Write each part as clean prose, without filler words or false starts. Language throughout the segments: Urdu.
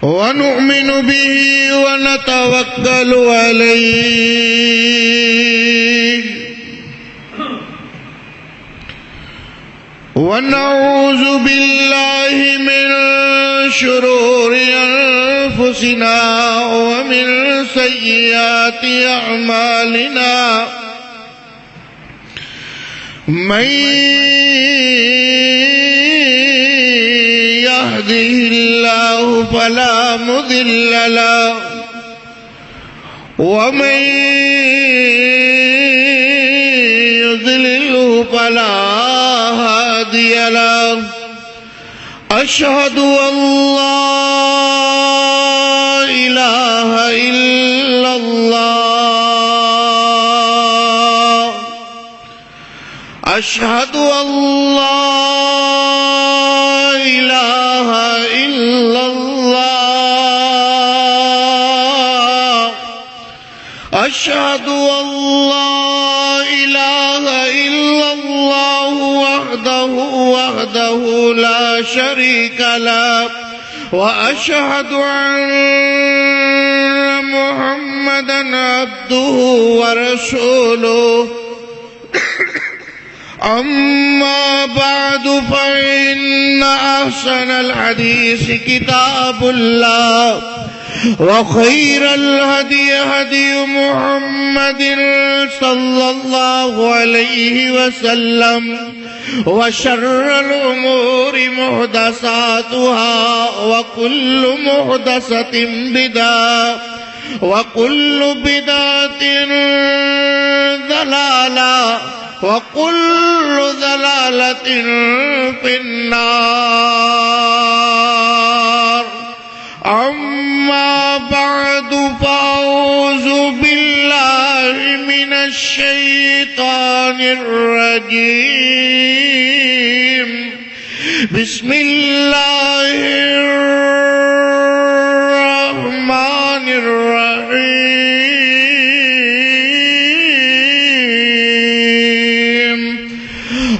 ونؤمن به ونتوكل عليه ونعوذ بالله من شرور أنفسنا ومن سيئات أعمالنا من يهده الله فلا مضل له ومن يضلله فلا هادي له أشهد أن لا إله إلا الله أشهد أن لا إله إلا الله أشهد أن لا إله إلا الله وحده لا شريك له وأشهد أن محمدا عبده ورسوله أما بعد فإن أحسن الحديث كتاب الله وخير الهدي هدي محمد صلى الله عليه وسلم وشر الأمور محدثاتها وكل محدثة بدعة وكل بدعة ضلالة وكل ضلالة في النار أما بعد فأعوذ بالله من الشيطان الرجيم بسم الله الرحمن الرحيم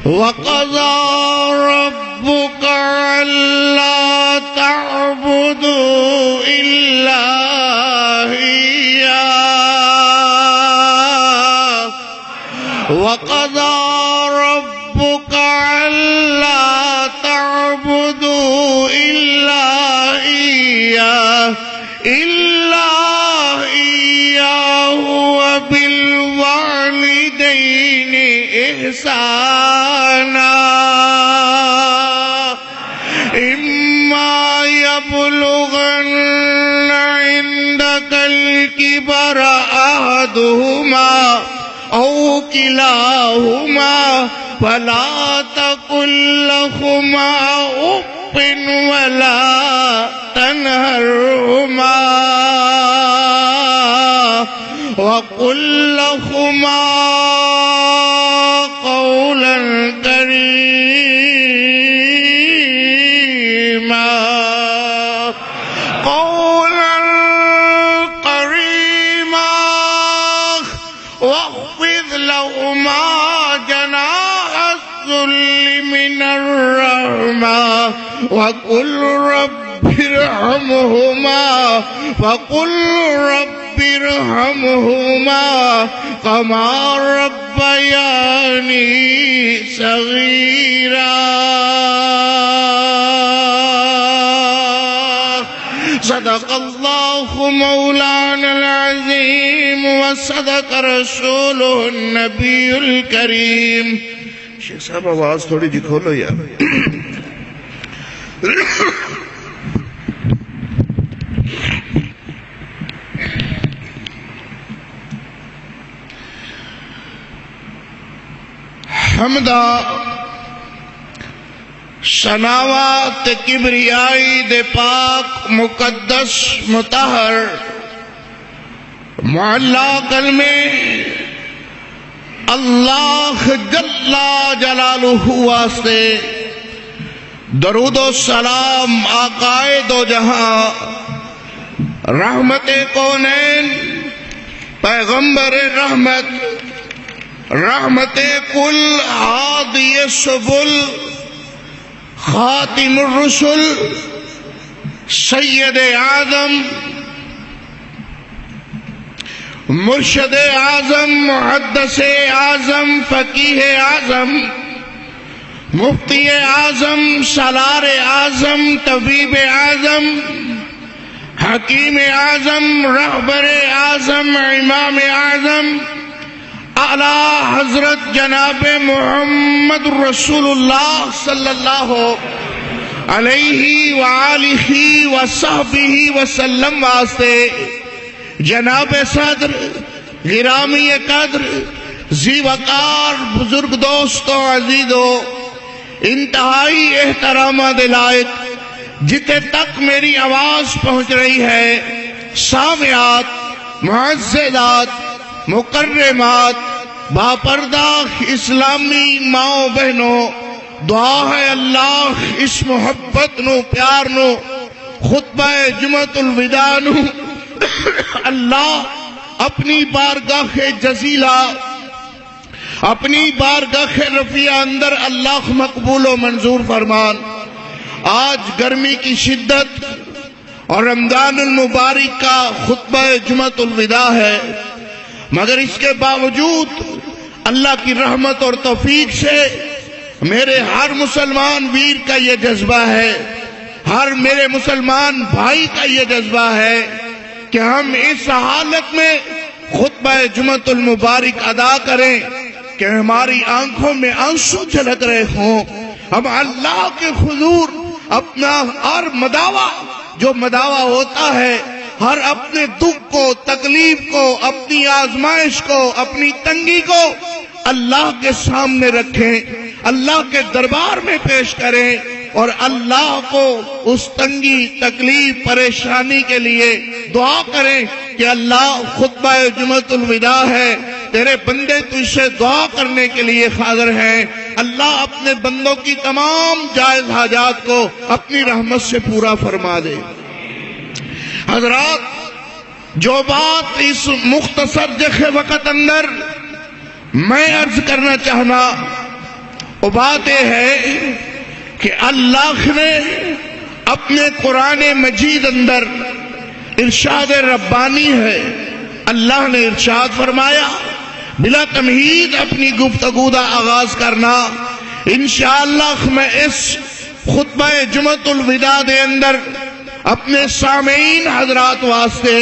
وقضى ربك ألا تعبدوا إلا إياه وقضى ربك ألا تعبدوا إلا إياه وبالوالدين إحسانا إما يبلغن عندك الكبر أحدهما أو كلاهما فلا تقل لهما أف ولا تنهرهما وقل لهما قولا كريما واخفض لهما جناح الذل من الرحمة وقل رب ارحمهما فقل رب ارحمهما كما ربياني صغيرا صدق الله مولانا العظيم وصدق رسوله النبي الكريم. شیخ صاحب آواز تھوڑی جی کھولو یار. حمدہ سناوات کبریائی دے پاک مقدس مطہر معلا کلمے اللہ جل جلالہ واسطے درود و سلام آقائے دو جہاں رحمت کونین پیغمبر رحمت رحمت کل ہادی سبل خاتم الرسل سید اعظم مرشد اعظم محدث اعظم فقیہ اعظم مفتی اعظم سالار اعظم طبیب اعظم حکیم اعظم رہبر اعظم امام اعظم اعلیٰ حضرت جناب محمد رسول اللہ صلی اللہ علیہ وآلہ وصحبہ وسلم واسطے جناب صدر گرامی قدر ذی وقار بزرگ دوستو عزیزو انتہائی احترامات لائق جتے تک میری آواز پہنچ رہی ہے، سامعات معززات مکرمات باپردہ اسلامی ماں بہنوں، دعا ہے اللہ اس محبت نو پیار نو خطبہ جمعۃ الوداع نو اللہ اپنی بارگاہ جزیلہ اپنی بارگاہ رفیع اندر اللہ مقبول و منظور فرمان۔ آج گرمی کی شدت اور رمضان المبارک کا خطبہ جمعۃ الوداع ہے، مگر اس کے باوجود اللہ کی رحمت اور توفیق سے میرے ہر مسلمان ویر کا یہ جذبہ ہے، ہر میرے مسلمان بھائی کا یہ جذبہ ہے کہ ہم اس حالت میں خطبہ جمعۃ المبارک ادا کریں کہ ہماری آنکھوں میں آنسو جھلک رہے ہوں، ہم اللہ کے حضور اپنا ہر مداوع جو مداوع ہوتا ہے، ہر اپنے دکھ کو تکلیف کو اپنی آزمائش کو اپنی تنگی کو اللہ کے سامنے رکھیں، اللہ کے دربار میں پیش کریں اور اللہ کو اس تنگی تکلیف پریشانی کے لیے دعا کریں کہ اللہ خطبہ جمعۃ الوداع ہے، تیرے بندے تجھ سے دعا کرنے کے لیے حاضر ہیں، اللہ اپنے بندوں کی تمام جائز حاجات کو اپنی رحمت سے پورا فرما دے۔ حضرات، جو بات اس مختصر جخے وقت اندر میں عرض کرنا چاہنا وہ بات یہ ہے کہ اللہ نے اپنے قرآن مجید اندر ارشاد ربانی ہے، اللہ نے ارشاد فرمایا، بلا تمہید اپنی گفتگو دا آغاز کرنا۔ انشاءاللہ میں اس خطبہ جمعۃ الوداع دے اندر اپنے سامعین حضرات واسطے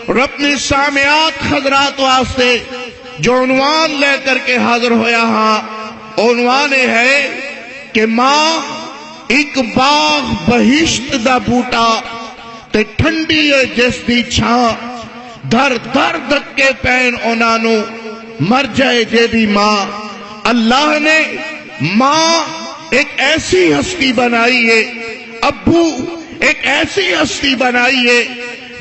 اور اپنی سامعات حضرات واسطے جو عنوان لے کر کے حاضر ہویا ہاں، عنوان ہے کہ ماں ایک باغ بہشت دا بوٹا تے ٹھنڈی جس دی چھاں، در در دھکے پین اونانو مر جائے جے دی ماں۔ اللہ نے ماں ایک ایسی ہستی بنائی ہے، ابو ایک ایسی ہستی بنائی ہے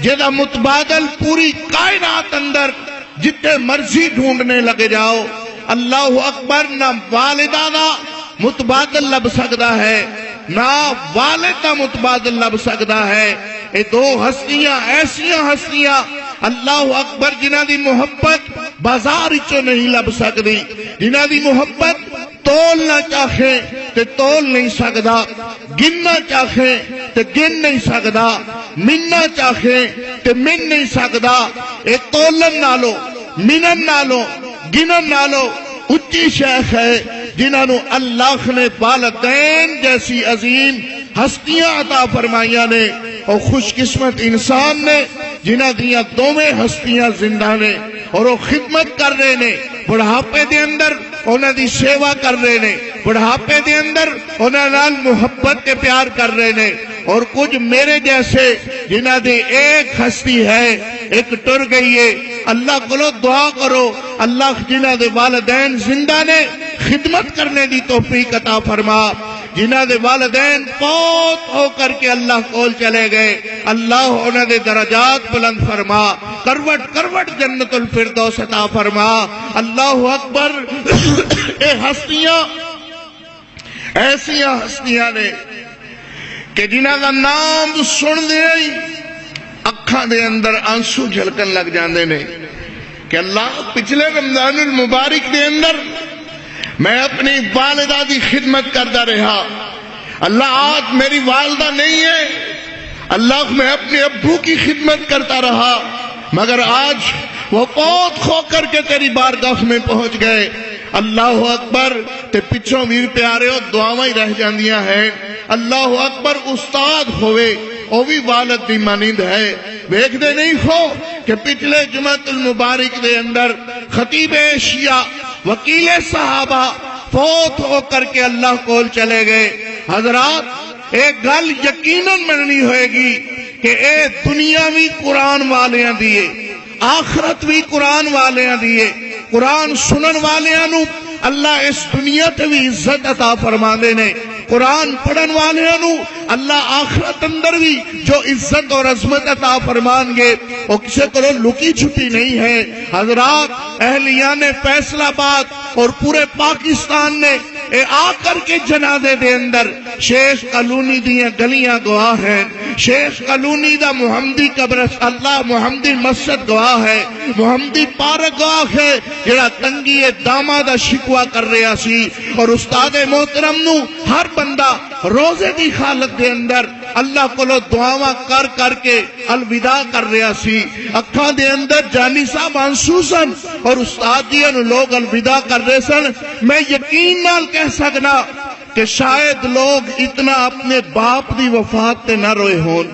جہاں متبادل پوری کائنات اندر جتنے مرضی ڈھونڈنے لگے جاؤ، اللہ اکبر، نہ والدہ نہ متبادل لب سکتا ہے، نہ والد نہ متبادل لب سکتا ہے۔ یہ دو ہستیاں ایسیاں ہستیاں اللہ اکبر جنہ دی محبت بازار چو نہیں لب سکتی، جنہ دی محبت تولنا چاہے تے تول نہیں سکتا، گننا چاہے تے گن نہیں سکتا، مننا چاہے تے من نہیں سکتا۔ اے تولن نالو منن نالو گنن نالو اچھی شیخ ہے جنہاں نو اللہ نے والدین جیسی عظیم ہستیاں عطا فرمائیاں نے، اور خوش قسمت انسان نے جنہاں دیاں دوویں ہستیاں زندہ نے اور وہ خدمت کر رہے نے، بڑھاپے دے اندر انہاں دی سیوا کر رہے نے، بڑھاپے دے اندر انہاں نال محبت کے پیار کر رہے نے، اور کچھ میرے جیسے جنہاں دی ایک ہستی ہے، ایک ٹر گئی ہے۔ اللہ کو دعا کرو اللہ جنہاں دے والدین زندہ نے خدمت کرنے دی توفیق عطا فرما، جنہاں دے والدین فوت ہو کر کے اللہ کول چلے گئے، اللہ انہاں دے درجات بلند فرما، کروٹ کروٹ جنت الفردوس عطا فرما۔ اللہ اکبر۔ اے ہستیاں ایسیاں ہستیاں نے کہ جنہاں دا نام سن دے اکھاں دے اندر آنسو جھلکن لگ جاندے نے کہ اللہ پچھلے رمضان المبارک دے اندر میں اپنی والدہ دی خدمت کرتا رہا، اللہ آج میری والدہ نہیں ہے، اللہ میں اپنے ابو کی خدمت کرتا رہا، مگر آج وہ بہت کھو کر کے تیری بارگاہ میں پہنچ گئے۔ اللہ اکبر تے پچھوں ویر پیارے ہو دعاواں ہی رہ جاندیاں ہیں۔ اللہ اکبر استاد ہوئے وہ بھی والد دی مانند ہے۔ دیکھ دے نہیں ہو کہ پچھلے جمعۃ المبارک دے اندر خطیب ایشیا وکیل صحابہ فوت ہو کر کے اللہ کول چلے گئے۔ حضرات ایک گل یقیناً مننی ہوئے گی کہ اے دنیا بھی قرآن والیاں دیے، آخرت بھی قرآن والیاں دیے۔ قرآن سنن والیاں نو اللہ اس دنیا تے بھی عزت عطا فرما دے نے، قرآن پڑھن والیاں نو اللہ آخرت اندر بھی جو عزت اور عظمت عطا فرمان گے وہ کسی کو لکی چھپی نہیں ہے۔ حضرات اہلیان فیصل آباد اور پورے پاکستان نے اے آ کر کے جنازے دے اندر شیخ کالونی دیاں گلیاں گواہ ہیں، شیخ کالونی دا محمدی قبرستان اللہ محمدی مسجد گواہ ہے، محمدی پارک گواہ ہے جڑا تنگی داما دا شکوا کر رہا سی، اور استاد محترم نو ہر بندہ روزے دی حالت دے اندر اللہ کو دعاواں کر کر کے الوداع کر رہا سی، اکھاں دے اندر جانی صاحب آنسو سن اور استاد جی نو لوگ الوداع کر رہے سن۔ میں یقین نال کہہ سکنا کہ شاید لوگ اتنا اپنے باپ دی وفات تے نہ روئے ہون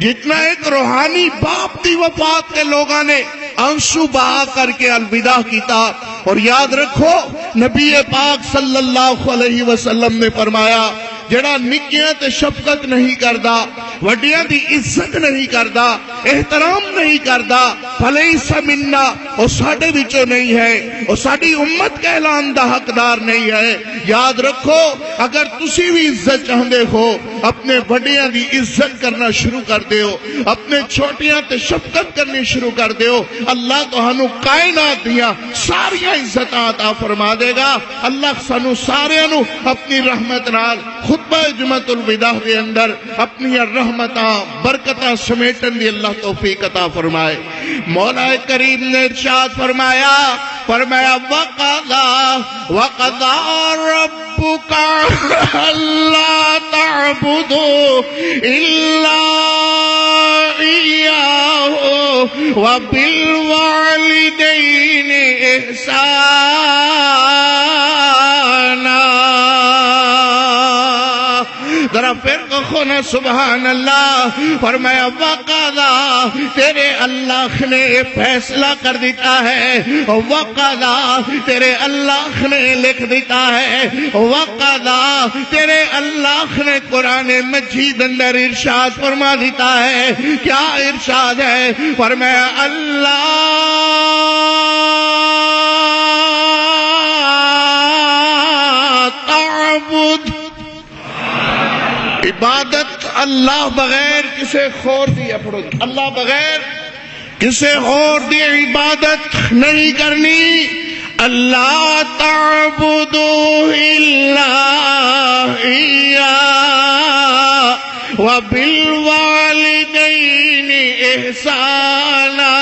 جتنا ایک روحانی باپ دی وفات کے لوگاں نے آنسو بہا کر کے الوداع کیتا۔ اور یاد رکھو نبی پاک صلی اللہ علیہ وسلم نے فرمایا جڑا نکیاں تے شفقت نہیں کردا، وڈیاں دی عزت نہیں کردا، احترام نہیں کردا، فلیس منا، وہ ساڈے وچوں نہیں ہے، وہ ساڈی امت کہلان دا حقدار نہیں ہے۔ یاد رکھو اگر تسی بھی عزت چاہندے ہو اپنے وڈیاں دی عزت کرنا شروع کر دیو، اپنے چھوٹیاں تے شفقت کرنی شروع کر دیو، اللہ تہانوں کائنات دیاں ساریاں عزتاں عطا فرما دے گا۔ اللہ سانو ساریاں نو اپنی رحمت نال خطبہ جمعۃ الوداع دے اندر اپنی رحمتاں برکتاں سمیٹن دی اللہ توفیق عطا فرمائے۔ مولا کریم نے ارشاد فرمایا وَقَضَى رَبُّكَ أَلَّا تَعْبُدُوا إِلَّا إِيَّاهُ وَبِالْوَالِدَيْنِ إِحْسَانًا۔ ذرا پھر کہو نا سبحان اللہ۔ فرمایا وقضا، تیرے اللہ نے فیصلہ کر دیتا ہے، وقضا تیرے اللہ نے لکھ دیتا ہے، وقضا تیرے اللہ نے قرآن مجید اندر ارشاد فرما دیتا ہے۔ کیا ارشاد ہے؟ فرمایا اللہ تعبد، عبادت اللہ بغیر کسے خور دی اپڑو، اللہ بغیر کسے خور دی عبادت نہیں کرنی۔ اللہ تعبدوا الا ایاہ وبالوالدین احسانا۔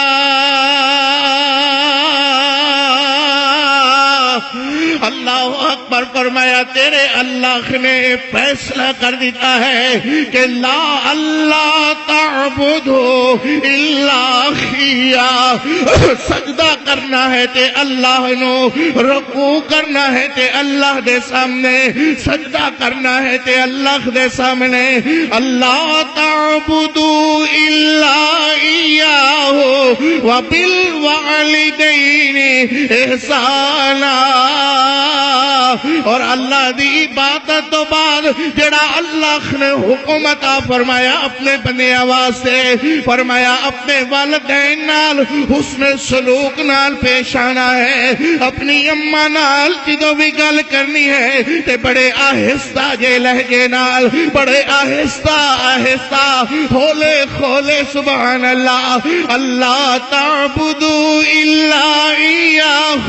اللہ اکبر فرمایا تیرے اللہ نے فیصلہ کر دیتا ہے کہ لا اللہ تعبدو الا ایاہ، سجدہ کرنا ہے تے اللہ نو، رکوع کرنا ہے تے اللہ دے سامنے، سجدہ کرنا ہے تے اللہ دے سامنے۔ اللہ تعبدو الا ایاہ وبالوالدین احسانا۔ اور اللہ دی عبادت تو بعد جڑا اللہ نے حکم عطا فرمایا اپنے بندے آواز سے، فرمایا اپنے والدین نال حسن سلوک نال پیش آنا ہے، اپنی اماں نال جدوں بھی گل کرنی ہے تے بڑے آہستہ جے لہجے نال، بڑے آہستہ آہستہ ہولے کھولے سبحان اللہ۔ اللہ تعبدو الا ایاہ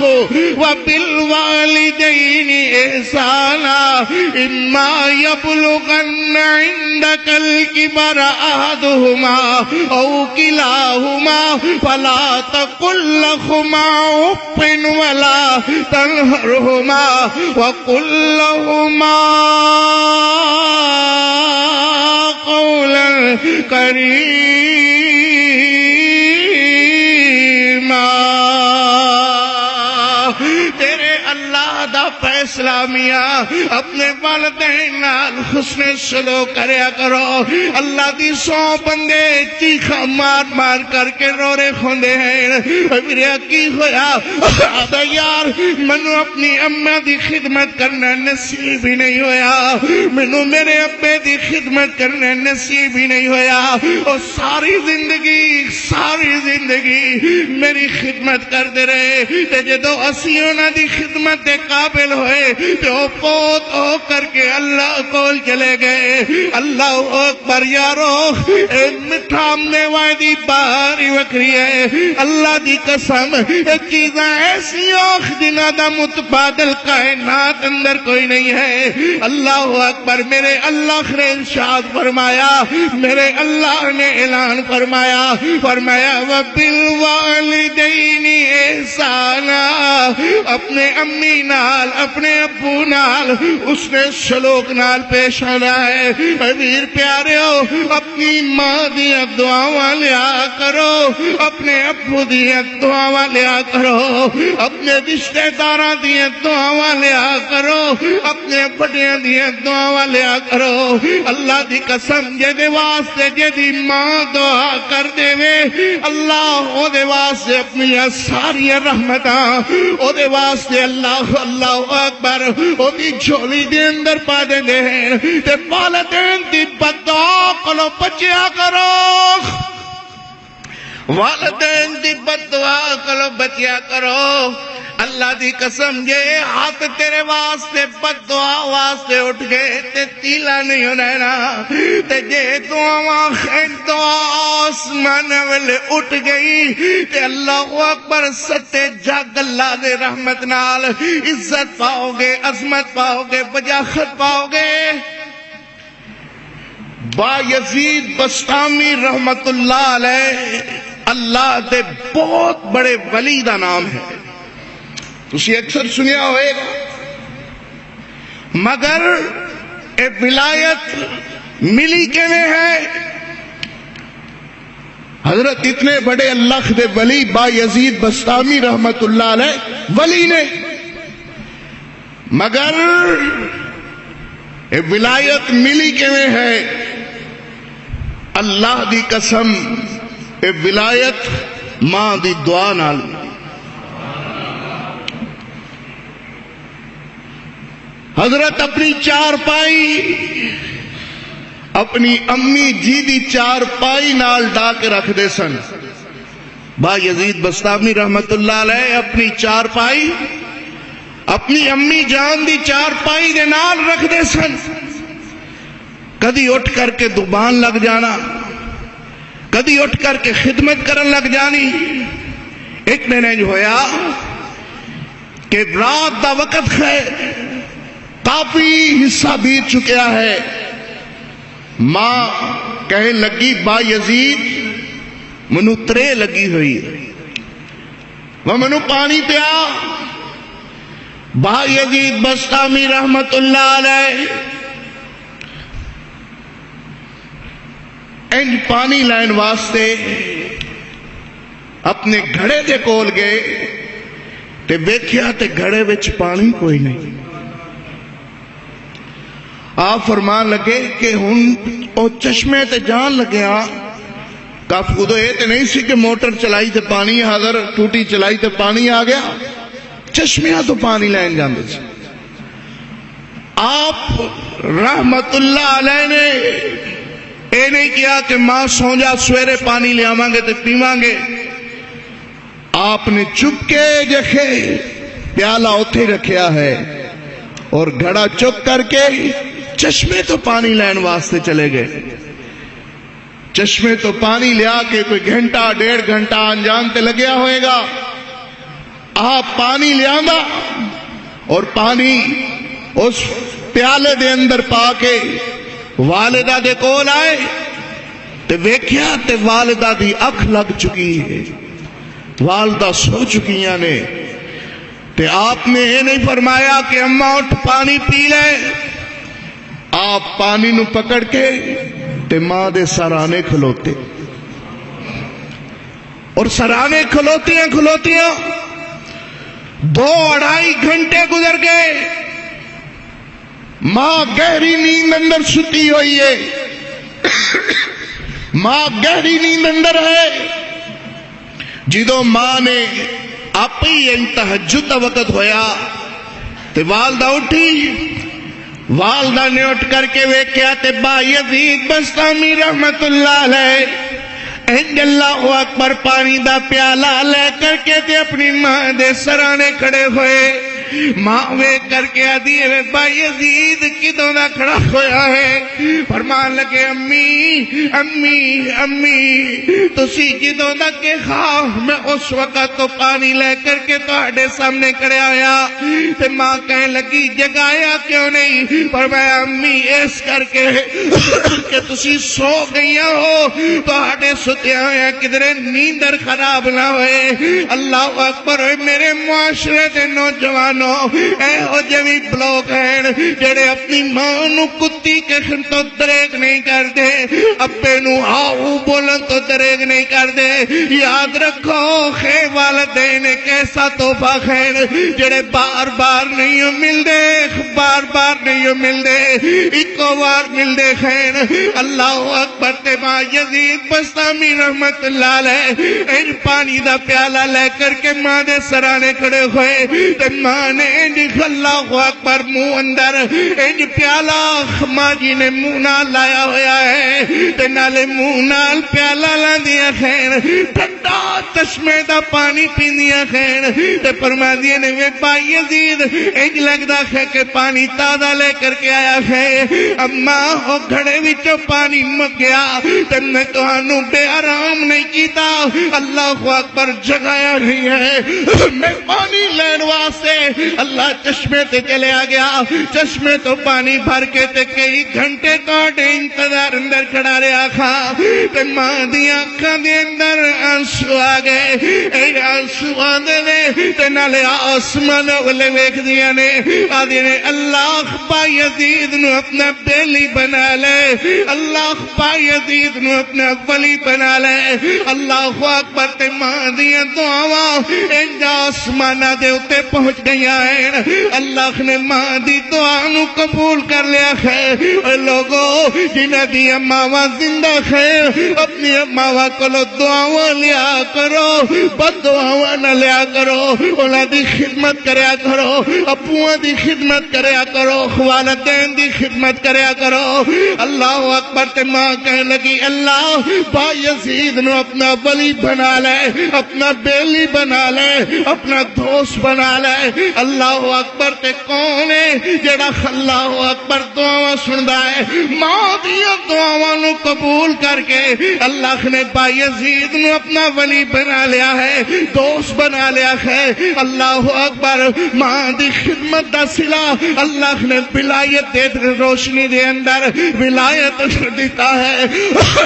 وبالوالدین احسانا اما یبلغن عندک الکبر احدہما او کلاہما فلا تقل لہما اف ولا تنہرہما وقل لہما قولا کریما تیرے اللہ دا فیصلہ میاں اپنے والدین نال حسن سلوک کریا کرو اللہ دی سو بندے چیخا مار مار کر کے رو رے کھوندے ہیں میرے کی ہویا آدھا یار منو اپنی اماں دی خدمت کرنا نصیب ہی نہیں ہویا منو میرے ابے دی خدمت کرنا نصیب ہی نہیں ہویا اور ساری زندگی میری خدمت کر دے رہے تے جدو اسی انہاں دی خدمت دے قابل ہوئے تے او پوت ہو کر کے اللہ کول چلے گئے اللہ اکبر یارو اے مٹھا امنے وائدی باری وکری ہے اللہ دی قسم ایک چیزاں ایسی اوخ جنہ دا متبادل کائنات اندر کوئی نہیں ہے اللہ اکبر میرے اللہ نے ارشاد فرمایا میرے اللہ نے اعلان فرمایا وَبِالْوَالِدَيْنِ احسانا اپنے امی نال اپنے ابو نال اس نے سلوک نال پیش آنا ہے امیر پیاریو اپنی ماں دیا دعاواں لیا کرو اپنے ابو دیا دعاواں لیا کرو اپنے رشتہ داراں دیا دعاواں لیا کرو اپنے بڑیاں دیا دعاواں لیا کرو اللہ دی قسم جے واسطے جے ماں دعا کر دے وے اللہ او دے واسطے اپنی ساری رحمتاں او دے واسطے اللہ اکبر او دی جھولی دے اندر پا دے دے ہیں تے والدین دی بددعا کولوں بچیا کرو والدین دی بددعا کولوں بچیا کرو اللہ دی قسم جے ہاتھ تیرے واسطے بددعا واسطے اٹھ گئے تے تیلا نہیں ہونا تے جے دعا آسمان والے اٹھ گئی تے اللہ اکبر ستے جگ اللہ دے رحمت نال عزت پاؤ گے عظمت پاؤ گے وجاہت پاؤ گے با یزید بسطامی رحمت اللہ علیہ اللہ دے بہت بڑے ولی دا نام ہے تسی اکثر سنیا ہوئے گا مگر اے ولایت ملی کے میں ہے حضرت اتنے بڑے اللہ دے ولی با یزید بسطامی رحمت اللہ علیہ ولی نے مگر اے ولایت ملی کے میں ہے اللہ دی قسم اے ولایت ماں دی دعا نال حضرت اپنی چار پائی اپنی امی جی دی چار پائی نال ڈا کے رکھ دے سن با یزید بسطامی رحمت اللہ علیہ اپنی چار پائی اپنی امی جان دی چار پائی دے نال رکھ دے سن کدی اٹھ کر کے دبان لگ جانا کدی اٹھ کر کے خدمت کرن لگ جانی ایک دن جو ہویا کہ رات دا وقت ہے کافی حصہ بیت چکیا ہے ماں کہنے لگی با یزید منو ترے لگی ہوئی وہ منو پانی پیا با یزید بسطامی رحمت اللہ علیہ انج پانی لائن واسطے اپنے گھڑے دے کول گئے تے ویکھیا تے گھڑے وچ پانی کوئی نہیں آپ فرمان لگے کہ ہن او چشمے تے جان لگے کافی ادو یہ تے نہیں سی کہ موٹر چلائی تے پانی حاضر ٹوٹی چلائی تے پانی آ گیا چشمیاں تو پانی لین جاندے سے آپ رحمت اللہ علیہ نے اے نہیں کیا کہ ماں سو جا سویرے پانی لے آواں گے تے پیواں گے آپ نے چپ کے جکھے پیالہ اتھے رکھیا ہے اور گھڑا چک کر کے چشمے تو پانی لین واسطے چلے گئے چشمے تو پانی لیا کے کوئی گھنٹہ ڈیڑھ گھنٹہ انجام تے لگیا ہوئے گا آپ پانی لیا اور پانی اس پیالے دے اندر پا کے والدہ دے کول آئے تے ویکھیا تے والدہ دی اکھ لگ چکی ہے والدہ سو چکیاں نے تے آپ نے یہ نہیں فرمایا کہ اماں اٹھ پانی پی لے آپ پانی نو پکڑ کے تے ماں دے سرانے کھلوتے، اور سرانے کھلوتیاں کھلوتیاں 2-2.5 گھنٹے گزر گئے، ماں گہری نیند اندر ستی ہوئی ہے، ماں گہری نیند اندر ہے۔ جدو ماں نے آپ ہی تہجد دا وقت ہویا تے والدہ اٹھی، والدہ نے اٹھ کر کے ویکھیا تے با یزید بستامی رحمت اللہ علیہ انج اللہ اکبر پانی دا پیالہ لے کر کے تے اپنی ماں دے سرانے کھڑے ہوئے۔ ماں ویکھ کر کے آدھی ہے با یزید کدوں دا کھڑا ہویا ہے؟ فرمان لگے امی امی امی تسی کدوں دا کہ خواہ میں اس وقت تو پانی لے کر کے تواڈے سامنے کھڑے آیا۔ تے ماں کہنے لگی جگایا کیوں نہیں؟ فرمایا امی اس کر کے کہ تسی سو گئیاں ہو، تواڈے ستیا ہویا کدھرے نیندر خراب نہ ہوئے۔ اللہ اکبر، میرے معاشرے دے نوجوان اے ہو جوی بلوک ہیں جڑے اپنی ماں نو کتی کہن تو دریگ نہیں کر دے، ابے نو آؤ بولن تو دریگ نہیں کر دے۔ یاد رکھو خے والدین کیسا تحفہ ہیں جڑے بار بار نہیں مل دے، بار بار نہیں مل دے، ایکو بار مل دے خیر۔ اللہ اکبر تے ماں یزید بستامی رحمت اللہ علیہ ان پانی دا پیالہ لے کر کے ماں دے سرانے کھڑے ہوئے تے ماں نے انج اللہ اکبر منہ اندر انج پیالہ ماں جی نے منہ نال لایا ہویا ہے تے نالے منہ نال پیالہ لاندیاں خیر، ٹھنڈا چشمے دا پانی پیندیاں خیر تے فرماندیاں نے وے بھائی یزید انج لگدا ہے کہ پانی تازہ لے کر کے آیا ہے، اماں او گھڑے وچوں پانی مگیا تے میں تانوں بے آرام نہیں کیتا، اللہ اکبر جگایا نہیں ہے، میں پانی لین واسطے اللہ چشمے تے چلے آ گیا، چشمے تو پانی بھر کے تے کئی گھنٹے کاٹے انتظار اندر کھڑا رہا کھا تے ماں دی آنکھاں دے اندر آنسو آ گئے، اے آنسو آندے نے تے نالے آسمان والے ویکھ دیا نے آدھے نے اللہ با یزید نو اپنا بیلی بنا لے، اللہ با یزید نو اپنا ولی بنا لے۔ اللہ اکبر تے ماں دیاں دعاواں انج آسماناں دے اوتے پہنچ گئیاں ہیں، اللہ نے ماں دی دعا نو قبول کر لیا ہے۔ اے لوگو جنہاں دی ماواں زندہ ہے اپنی ماواں کولو دعاواں لیا کرو، بد دعاواں نہ لیا کرو، انہاں دی خدمت کریا کرو، ابوਆਂ دی خدمت کریا کرو، والدین دی خدمت کریا کرو۔ اللہ اکبر تے ماں کہنے لگی اللہ با یزید نو اپنا ولی بنا لے، اپنا بیلی بنا لے، اپنا دوست بنا لے۔ اللہ اکبر تے کون ہے جڑا اللہ اکبر دعاواں سندا ہے؟ ماں دیاں دعاواں نو قبول کر کے اللہ نے با یزید نو اپنا ولی بنا لیا ہے، دوست بنا لیا ہے۔ اللہ اکبر، ماں دی خدمت دا صلہ اللہ نے ولایت دے روشنی دے اندر ولایت دیتا ہے۔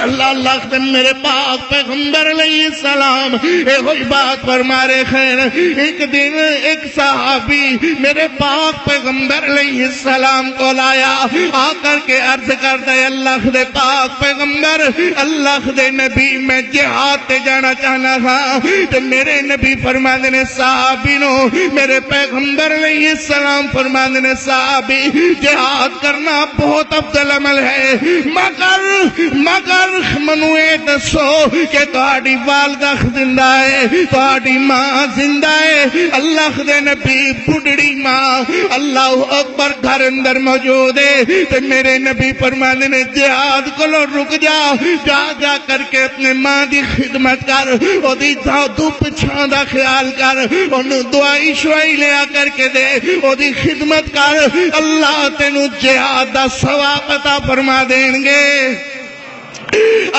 اللہ نے میرے پاک پیغمبر علیہ السلام اے ہوئی بات فرما رہے ہیں، ایک دن ایک صحابی میرے پاک پیغمبر علیہ السلام کو لایا، آ کر کے عرض کرتا ہے اللہ دے پاک پیغمبر، اللہ دے نبی میں جہاد تے جانا چاہنا تھا تے میرے نبی فرماندے نے صحابی نو، میرے پیغمبر علیہ السلام فرماندے نے صحابی جہاد کرنا بہت افضل عمل ہے، مگر منو اے دسو کہ تہاڈی والدہ زندہ ہے، تہاڈی ماں زندہ ہے؟ اللہ دے نبی بڑھڑی ماں اللہ اکبر گھر اندر موجود ہے تے میرے نبی فرماندے نے جہاد کولو رک جا، جا جا کر کے اپنے ماں دی خدمت کر، او دی دادو پچھاں دا خیال کر، اونوں دعائی شوائی لیا کر کے دے، او دی خدمت کر، اللہ تینوں جہاد دا ثواب عطا فرما دین گے۔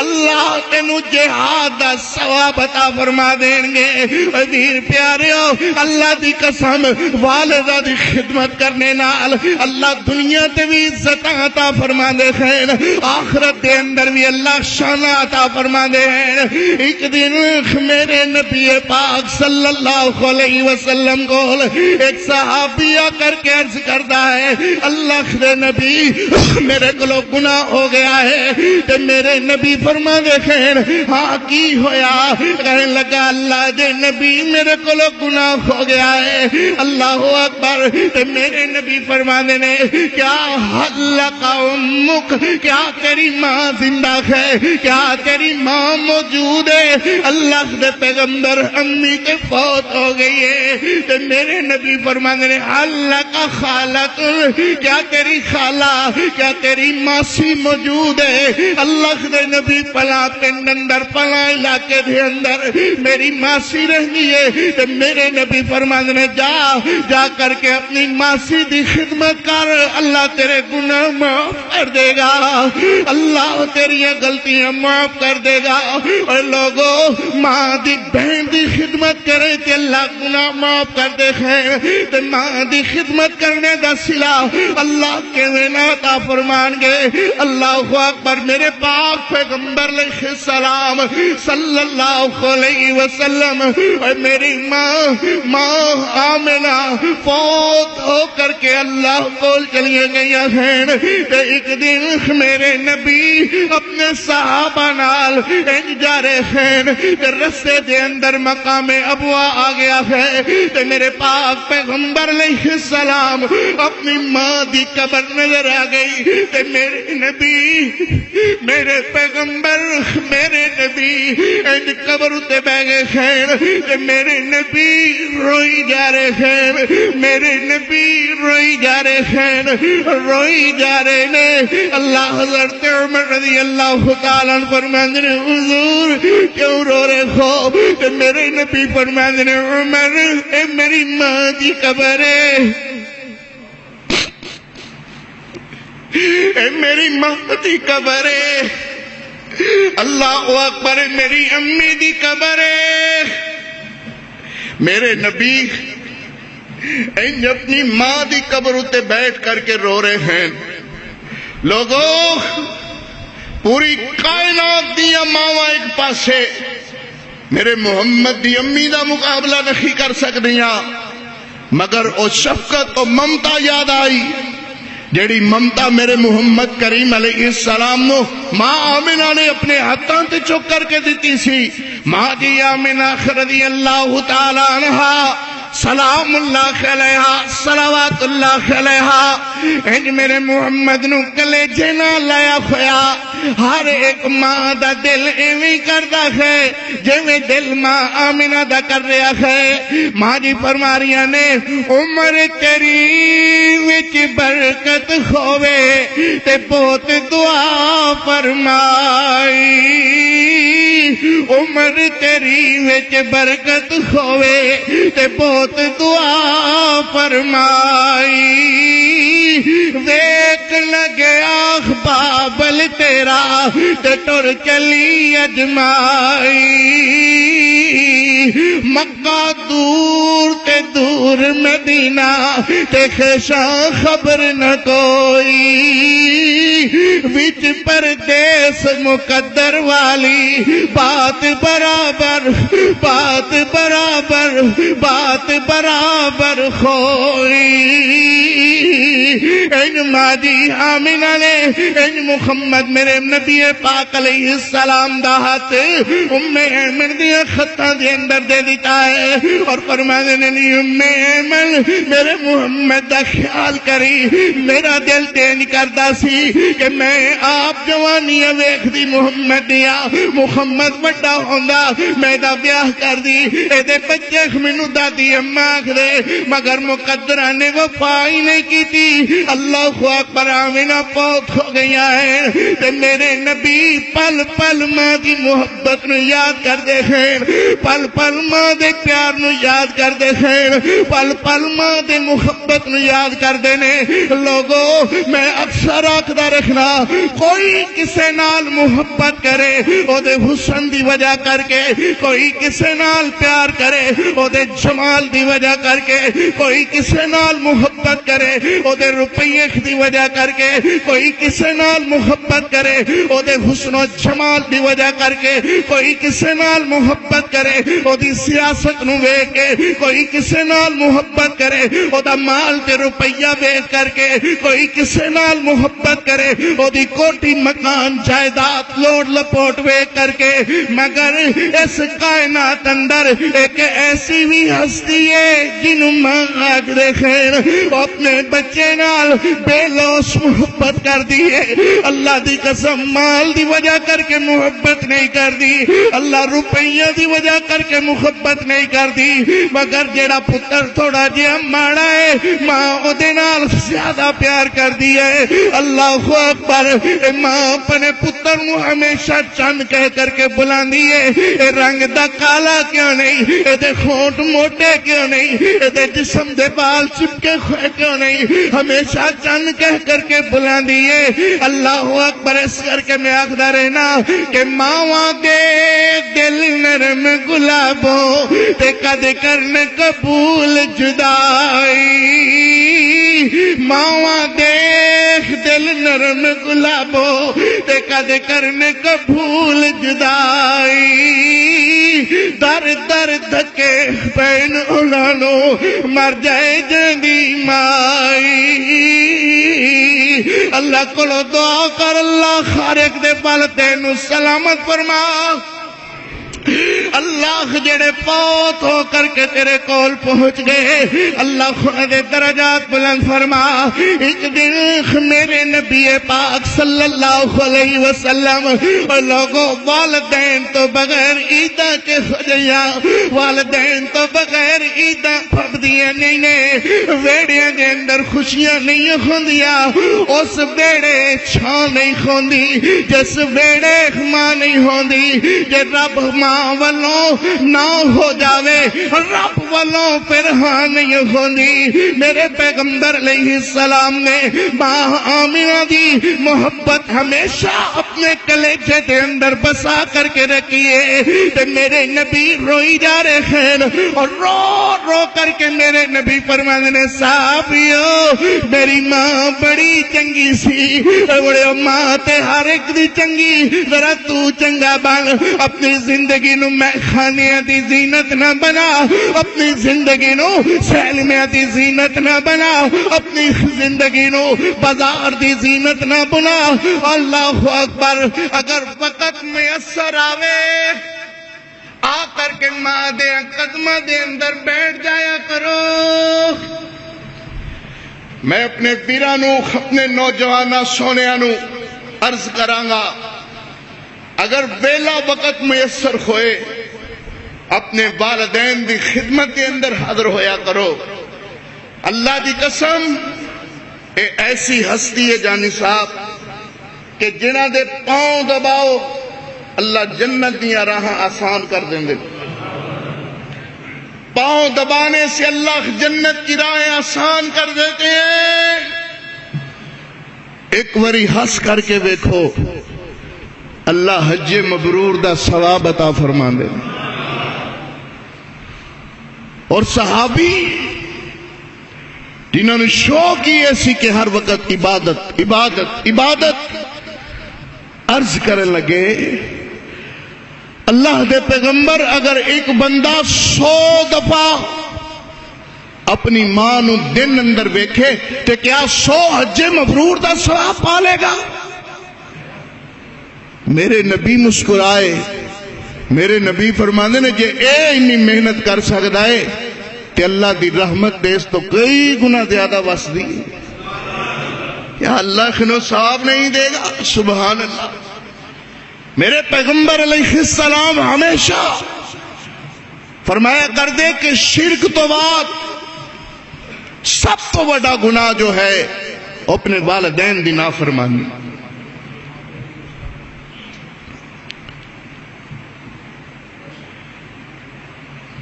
اللہ تینو جہاد دا ثواب عطا فرما دین گے۔ ویر پیاریو اللہ دی قسم والدہ دی خدمت کرنے نال اللہ دنیا تے بھی عزت عطا فرما دے خیر، آخرت دے اندر بھی اللہ شان عطا فرما دے۔ ایک دن میرے نبی پاک صلی اللہ علیہ وسلم کو ایک صحابی آ کر کے عرض کرتا ہے اللہ دے نبی میرے کو گناہ ہو گیا ہے۔ تے میرے نبی فرما دے خیر ہاں کی ہویا؟ کہنے لگا اللہ دے نبی میرے کو گناہ ہو گیا ہے۔ اللہ اکبر۔ تے میرے نبی فرما دے نے کیا حلق امک، کیا تیری ماں زندہ ہے؟ کیا تیری ماں موجود ہے؟ اللہ دے پیغمبر امی کے فوت ہو گئی ہے۔ تے میرے نبی فرمانے نے حلق خالق، کیا تیری خالہ، کیا تیری ماسی موجود ہے؟ اللہ دے نبی پلا پنڈ اندر پلا علاقے دے اندر میری ماسی رہنی ہے۔ تے میرے نبی فرمانے نے جا کر کے اپنی ماسی دی خدمت کر، اللہ تیرے گناہ معاف کر دے گا، اللہ تیری غلطیاں معاف کر دے گا۔ اور لوگوں ماں دی بہن دی خدمت کرے تے اللہ گناہ معاف کر دے خیر۔ تے ماں دی خدمت کرنے دا صلہ اللہ کے عطا فرمان گے۔ اللہ اکبر۔ میرے پاک پیغمبر علیہ السلام صلی اللہ علیہ وسلم اور میری ماں آمنہ فوت ہو کر کے اللہ کو چلیے گئی ہیں۔ ایک دن میرے نبی اپنے صحابہ نال جا رہے ہیں، رستے دے اندر مقام ابوا آ گیا ہے۔ تے میرے پاک پیغمبر علیہ السلام اپنی ماں دی قبر نظر آ گئی۔ تے میرے نبی میرے پیغمبر میرے نبی قبر تے بہ گئے ہیں۔ تے میرے نبی روئی جا رہے ہیں، میرے نبی روئی جا رہے ہیں، روئی جا رہے ہیں۔ اللہ حضرت عمر رضی اللہ تعالیٰ فرماتے ہیں حضور کیوں رو رہے ہو؟ کہ میرے نبی فرماتے ہیں عمر اے میری ماں دی قبر ہے، اے میری ماں دی قبر ہے، اللہ اکبر، میری امی دی قبر ہے۔ میرے نبی اپنی ماں دی قبر اتے بیٹھ کر کے رو رہے ہیں۔ لوگوں پوری کائنات دیا ماواں ایک پاسے میرے محمد دی امی دا مقابلہ نہیں کر سکدیاں، مگر او شفقت او ممتا یاد آئی جیڑی ممتا میرے محمد کریم علیہ السلام نو ماں آمنہ نے اپنے ہاتھاں تے چک کر کے دیتی سی۔ ماں جی آمنہ رضی اللہ تعالی عنہا سلام اللہ علیہا صلوات اللہ علیہا انج میرے محمد نو کلے جنا لایا ہویا۔ ہر ایک ماں دا دل ایویں کردا ہے جویں دل ماں آمنہ دا کر رہا ہے۔ ماں جی فرما رہی نے عمر تیری وچ برکت ہووے تے پوت دعا فرمائی، عمر تیری وچ برکت ہووے تے پوت دعا فرمائی، ویک لگیا بابل تیرا تے ٹر چلی اجمائی، مکہ دور تے دور مدینہ تے خشاں خبر نہ کوئی، وچ پردیس مقدر والی بات برابر، بات برابر، بات برابر ہوئی۔ ان مادی آمنہ نے ان محمد میرے نبی پاک علیہ السلام دا ہاتھ ام ایمن دیا خطہ دے اندر دے دیتا ہے اور فرمانے نے ام ایمن میرے محمد دا خیال کری، میرا دل تینج کردا سی کہ میں آپ جوانیاں ویکھ دی محمد دیا، محمد بڑا ہوندا میں دا بیاہ کر دی، اے دے بچے مینوں دادی اما آخدے مگر مقدرہ نے وفا ہی نہیں کی تھی. اللہ اکبر. آمینہ فوت ہو گیا ہے تے میرے نبی پل پل ماں دی محبت نو یاد کر دے ہیں, پل پل ماں دے پیار نو یاد کر دے ہیں, پل پل ماں دے محبت نو یاد کر دے نے. لوگو میں اکثر آکھدا رکھنا کوئی کسے نال محبت کرے او دے حسن دی وجہ کر کے, کوئی کسے نال پیار کرے او دے جمال دی وجہ کر کے, کوئی کسے نال محبت کرے او دے روپیے دی وجہ کر کے, کوئی کسے نال محبت کرے او دے حسن و جمال دی وجہ کر کے, کوئی کسے نال محبت کرے او دی سیاست نو ویکھ کے, کوئی کسے نال محبت کرے او دا مال تے روپیہ ویکھ کر کے, کوئی کسے نال محبت کرے او دی کوٹھی مکان جائیداد لوٹ لپوٹ ویکھ کر کے. مگر اس کائنات اندر ایک ایسی بھی ہستی ہے جنہوں مانگ دے خیر اپنے بچے نال بے لوس محبت کر دی ہے. اللہ دی قسم مال دی وجہ کر کے محبت نہیں کر دی, اللہ روپیہ دی وجہ کر کے محبت نہیں کر دی, مگر جیڑا پتر تھوڑا جہا ماڑا ہے ماں او دے نال زیادہ پیار کر دی ہے. اللہ اکبر. ماں اپنے پتر نو ہمیشہ چند کہہ کر کے بلاندی ہے, اے رنگ دا کالا کیوں نہیں, اے دے خونٹ موٹے کیوں نہیں, اے دے جسم دے بال چپکے ہوئے کیوں نہیں, ہمیشہ چند کہہ کر کے بلاندی ہے. اللہ اکبر. اس کر کے میں آخدا رہنا کہ ماواں دے دل نرم گلابوں تے کد کرن قبول جدائی, ماواں دیکھ دل نرم گلابوں تے کد کرن قبول جدائی, در در دھکے پین اولانو مر جائے جندی مائی. اللہ کو دعا کر اللہ خارق دے پل تینو سلامت فرما. اللہ جڑے فوت ہو کر کے تیرے کول پہنچ گئے اللہ خدا دے درجات بلند فرما. ایک دن میرے نبی پاک صلی اللہ علیہ وسلم لوگوں والدین تو بغیر عیدہ کے خجیاں, والدین تو بغیر عیدہ پھبدیاں نہیں نے, ویڑیاں دے اندر خوشیاں نہیں ہوندیاں, اس بیڑے چھاں نہیں ہوندی جس بیڑے ماں نہیں ہوندی. جے رب ماں والوں نہ ہو جاوے رب والوں پھر ہاں نہیں ہوندی. میرے پیغمبر علیہ السلام نے ماں آمینہ دی محبت ہمیشہ اپنے کلیجے دے اندر بسا کر کے رکھی ہے. تے میرے نبی روئی جا رہے ہیں اور رو رو کر کے میرے نبی فرمانے نے صحابیو میری ماں بڑی چنگی سی, بڑے ماں تے ہر ایک دی چنگی, ذرا تو چنگا بن, اپنی زندگی نو میں خانیاں دی زینت نہ بنا, اپنی زندگی نو سیلمیاں دی زینت نہ بنا, اپنی زندگی نو بازار دی زینت نہ بنا. اللہ اکبر. اگر وقت میسر آوے آ کر کے ماں دے قدمہ دے اندر بیٹھ جایا کرو. میں اپنے پیرانو اپنے نوجوانہ سونیانو عرض کرانگا اگر بیلا وقت میسر ہوئے اپنے والدین دی خدمت کے اندر حاضر ہویا کرو. اللہ دی قسم اے ایسی ہستی ہے جانی صاحب کہ جنہ دے پاؤں دباؤ اللہ جنت دیا راہ آسان کر دیں دے. پاؤں دبانے سے اللہ جنت کی راہ آسان کر دیتے ہیں. ایک وری ہنس کر کے دیکھو اللہ حج مبرور دا ثواب عطا فرما دے. اور صحابی جنہوں نے شوق ہی ایسی کہ ہر وقت عبادت عبادت عبادت عرض کرنے لگے اللہ دے پیغمبر اگر ایک بندہ 100 دفعہ اپنی ماں نو دن اندر بیکھے تو کیا 100 حج مبرور دا ثواب پالے گا؟ میرے نبی مسکرائے. میرے نبی فرماندے نے جے اے انی محنت کر سکتا ہے تے اللہ دی رحمت دیس تو کئی گنا زیادہ وس دی. کیا اللہ خنو ثواب نہیں دے گا؟ سبحان اللہ. میرے پیغمبر علیہ السلام ہمیشہ فرمایا کر دے کہ شرک تو بعد سب تو بڑا گناہ جو ہے اپنے والدین دی نافرمانی.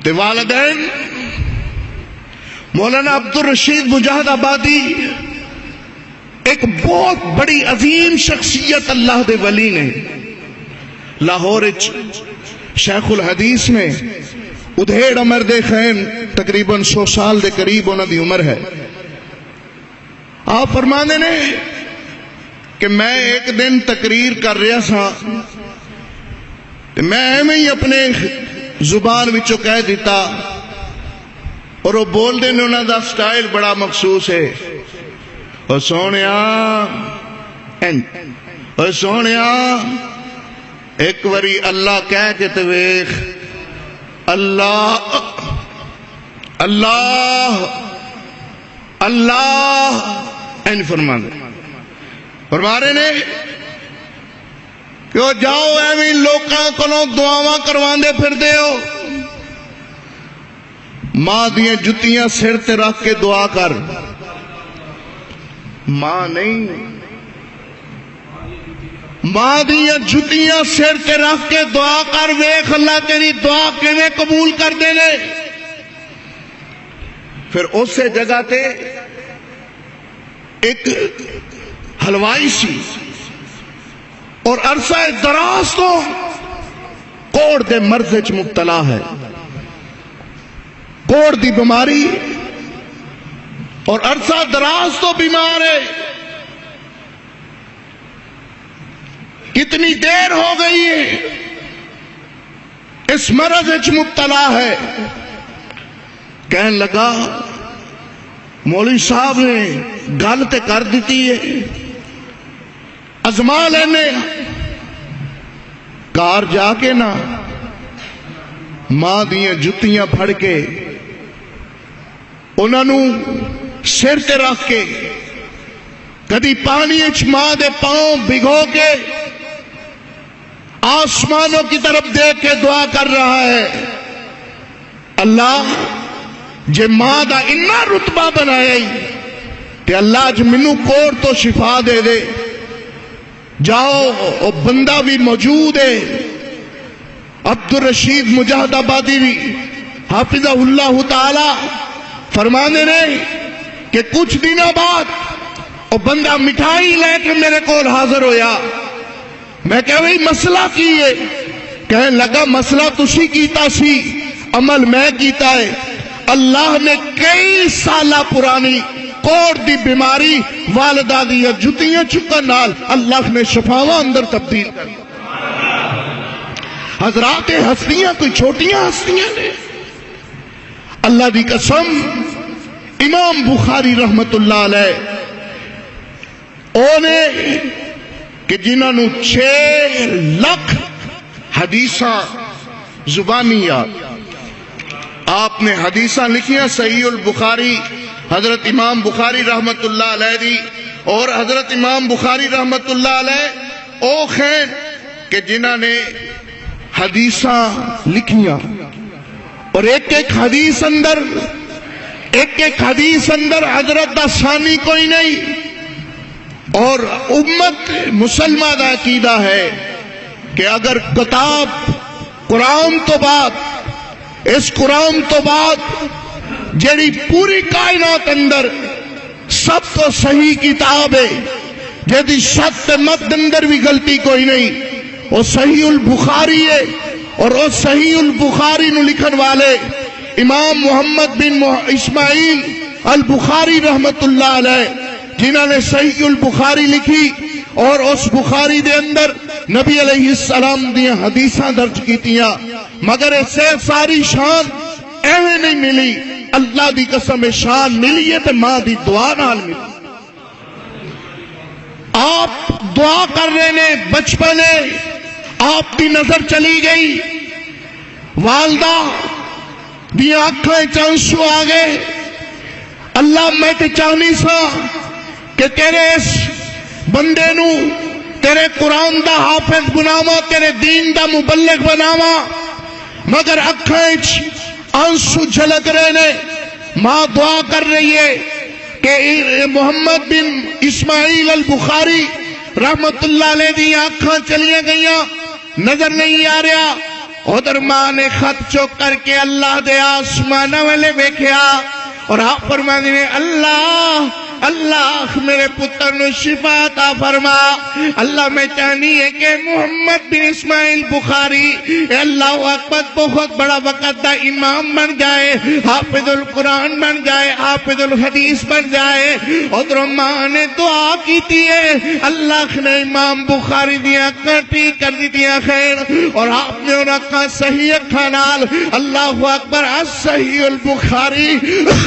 تے والدین مولانا عبد الرشید مجاہد آبادی ایک بہت بڑی عظیم شخصیت اللہ دے ولی نے. لاہور شیخ الحدیث نے ادھیڑ عمر دے خین تقریباً 100 سال دے قریب انہاں دی عمر ہے. آپ فرمانے نے کہ میں ایک دن تقریر کر رہا سا میں ایویں ہی اپنے زبان وچوں کہہ دیتا اور وہ بول دے نے انہاں دا سٹائل بڑا مخصوص ہے. او سونیا او سونیا ایک وری اللہ کہہ کے تے ویکھ اللہ اللہ اللہ این فرما رہے نے کہ جاؤ ایویں لوکاں کولوں دعاواں کرواندے پھر دے ہو. ماں دیاں جتیاں سر تے رکھ کے دعا کر. ماں نہیں، ماں دیاں جتیاں سر تے رکھ کے دعا کر، ویکھ اللہ تیری دعا کیویں قبول کر دے نے. پھر اسے جگہ تے ایک حلوائی سی اور عرصہ دراز تو کوڑ دے مرض وچ مبتلا ہے، کوڑ دی بیماری اور عرصہ دراز تو بیمار ہے. کتنی دیر ہو گئی ہے اس مرض وچ مبتلا ہے. کہنے لگا مولوی صاحب نے گل تے کر دیتی ہے، ازما لینے کار جا کے نا ماں دیاں جتیاں پھڑ کے انہاں نو سر تے رکھ کے کدی پانی وچ ماں دے پاؤں بھگو کے آسمانوں کی طرف دیکھ کے دعا کر رہا ہے، اللہ جے ماں دا اتنا رتبہ بنایا ہی تے اللہ اج مینوں کوڑ تو شفا دے دے. جاؤ او بندہ بھی موجود ہے، عبد الرشید مجاہد آبادی بھی حافظہ اللہ تعالی فرمانے نے کہ کچھ دنوں بعد او بندہ مٹھائی لے کے میرے کول حاضر ہویا. میں کہا بھئی مسئلہ کی ہے؟ کہنے لگا مسئلہ تسی کیتا سی، عمل میں کیتا ہے. اللہ نے کئی سالہ پرانی کوڑ دی بیماری والدہ دی جتیاں چکن نال اللہ نے شفاواں اندر تبدیل کر. حضرات ہستیاں کوئی چھوٹیاں ہستیاں نے. اللہ دی قسم امام بخاری رحمت اللہ علیہ اونے کہ جنہاں نو 6 لاکھ حدیثاں زبانی یاد. آپ نے حدیثاں لکھیاں صحیح البخاری حضرت امام بخاری رحمت اللہ علیہ دی، اور حضرت امام بخاری رحمت اللہ علیہ او خین کہ جنہاں نے حدیثاں لکھیاں اور ایک ایک حدیث اندر حضرت دا ثانی کوئی نہیں. اور امت مسلمہ دا عقیدہ ہے کہ اگر کتاب قرآن تو بعد اس قرآن تو بعد جیڑی پوری کائنات اندر سب تو صحیح کتاب ہے جیدی شت مد اندر بھی غلطی کوئی نہیں، وہ صحیح البخاری ہے. اور وہ صحیح البخاری نو لکھن والے امام محمد بن اسماعیل البخاری رحمت اللہ علیہ جنہوں نے صحیح البخاری لکھی اور اس بخاری دے اندر نبی علیہ السلام دیاں حدیثاں درج کیتیاں، مگر اس سے ساری شان ایویں نہیں ملی. اللہ دی قسم شان ملی ہے تے ماں دی دعا نال ملی. آپ دعا کر رہے نے، بچپنے آپ کی نظر چلی گئی، والدہ دیاں آنکھیں چانسو آ گئے. اللہ میں تے چاہنی سا کہ تیرے اس بندے نو تیرے قرآن دا حافظ بناوا، تیرے دین دا مبلغ بناوا، مگر اکھیں آنسو جھلک رہے نے. ماں دعا کر رہی ہے کہ محمد بن اسماعیل البخاری رحمت اللہ علیہ دی آنکھاں چلیاں گئیاں، نظر نہیں آ رہا. ادھر ماں نے خط چوک کر کے اللہ دے آسمان والے ویکھیا اور آپ فرماندے نے اللہ اللہ میرے پتر نو شفا عطا فرما. اللہ میں چاہنی ہے کہ محمد بن اسماعیل بخاری اللہ اکبر بہت بڑا وقت دا امام بن جائے، حافظ القرآن بن جائے، حافظ الحدیث بن جائے. ادھر ماں نے دعا کیتی ہے، اللہ نے امام بخاری دیا اکھاں ٹھیک کر دیتیاں خیر، اور آپ نے ان اکھاں صحیح اکھاں نال اللہ اکبر صحیح البخاری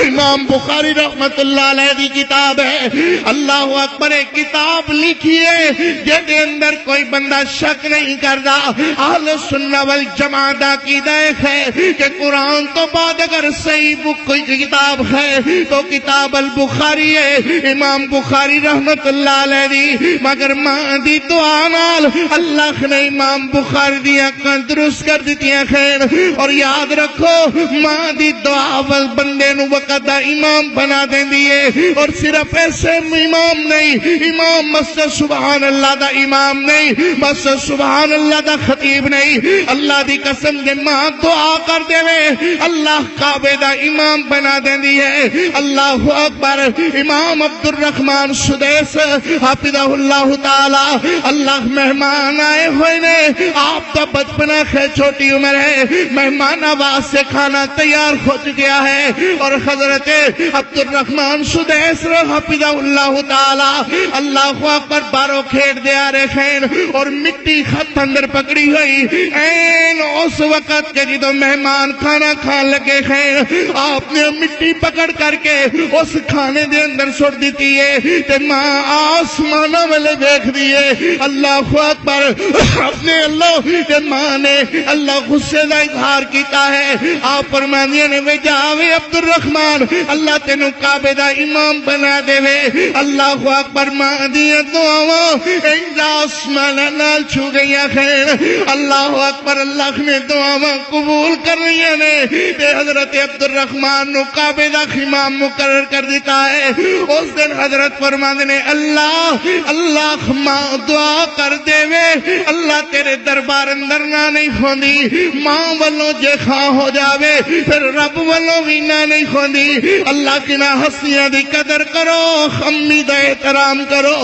امام بخاری رحمت اللہ علیہ دی کتاب ہے. اللہ اکبر ایک کتاب لکھی ہے جہدے اندر کوئی بندہ شک نہیں کردا. اہل سنہ والجماعت عقیدہ ہے کہ قرآن تو بعد اگر صحیح کوئی کتاب ہے تو کتاب البخاری ہے، امام بخاری رحمت اللہ علیہ دی. مگر ماں دی دعا نال اللہ نے امام بخاری دی اکھاں درست کر دیتیاں خیر. اور یاد رکھو ماں دی دعا ول بندے نو وقت دا امام بنا دیندی ہے. اور صرف ایسے امام نہیں، امام مسجد سبحان اللہ دا امام نہیں، مسجد سبحان اللہ دا خطیب نہیں. اللہ دی قسم دے ماں دعا کر دے اللہ کعبے دا امام بنا دیندی ہے. اللہ اکبر. امام عبد الرحمن سدیس حافظہ اللہ تعالی اللہ مہمان آئے ہوئے نے. آپ کا بچپنا ہے، چھوٹی عمر ہے، مہمان آواز سے کھانا تیار ہو چکا ہے اور حضرت عبد الرحمن سدیس حافظہ اللہ تعالی اللہ اکبر بارو کھیڑ دے آ رہے ہیں اور مٹی خط اندر پکڑی ہوئی. این اس وقت کے جدو مہمان کھانا کھان لگے ہیں آپ نے مٹی پکڑ کر کے اس کھانے دے اندر سڑ دیتی ہے تے ماں آسمانہ والے دیکھ دیئے. اللہ اکبر. اپنے اللہ تے ماں نے اللہ غصے دا اظہار کیتا ہے. آپ فرماندے نے وے جاوے عبد الرحمن اللہ تینوں کعبے دا امام بنا دے وے. اللہ اکبر. ماں دیاں دعاواں انجا آسمان نال چھو گئیاں خیر. اللہ اکبر. اللہ نے دعاواں قبول کر رہی نے تے حضرت عبد الرحمن نو کعبے دا امام مقرر کر دیتا ہے. اس دن حضرت فرماندے نے اللہ اللہ ماں دعا کر دے وے اللہ تیرے دربار اندر نہ نہیں ہوندی. ماں والوں جے خواہ ہو جاوے پھر رب والوں بھی نہ نہیں ہوندی. اللہ کی نہ ہستیاں دی قدر کرو، امی دا احترام کرو،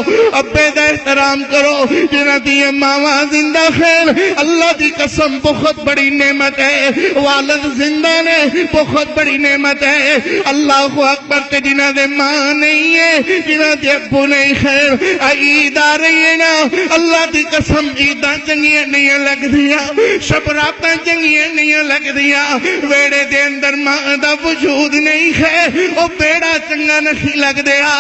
ابے دا احترام کرو جنہ دی ماواں زندہ خیر. اللہ دی قسم بہت بڑی نعمت ہے. والد زندہ نے بہت بڑی نعمت ہے. اللہ اکبر. تے جنہ دے ماں نہیں ہے، جنہ دے ابو نہیں خیر. عید آ رہی ہے نا اللہ دی قسم عیداں چنگیاں نہیں لگ دیا، شب راتاں چنگیاں نہیں لگ دیا. ویڑے دے اندر ماں دا وجود نہیں ہے او بیڑا چنگا نہیں لگ دیا.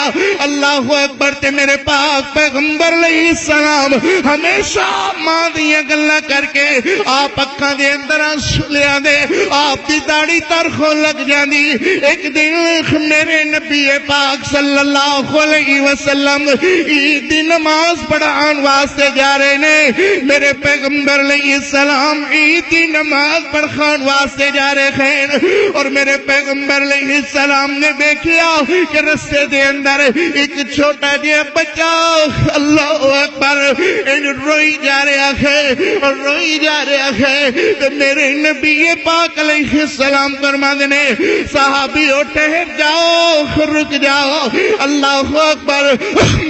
اللہ اکبر. تے میرے پاک پیغمبر علیہ السلام ہمیشہ ماں دیاں گلاں کر کے آپ اکھاں دے اندر آنسو لے آندے، آپ دی داڑھی ترخوں لگ جاندی. ایک دن میرے نبی پاک صلی اللہ علیہ وسلم عید دی نماز پڑھان واسطے جا رہے نے. میرے پیغمبر علیہ السلام عید دی نماز پڑھان واسطے جا رہے ہیں اور میرے پیغمبر علیہ السلام نے دیکھیا کہ رستے دے اندر ایک چھوٹا جہا بچہ اللہ اکبر ان روئی جا رہا ہے اور روئی جا رہا ہے. تو میرے نبی پاک علیہ السلام فرماندے نے صحابی ٹھہر جاؤ، رک جاؤ. اللہ اکبر.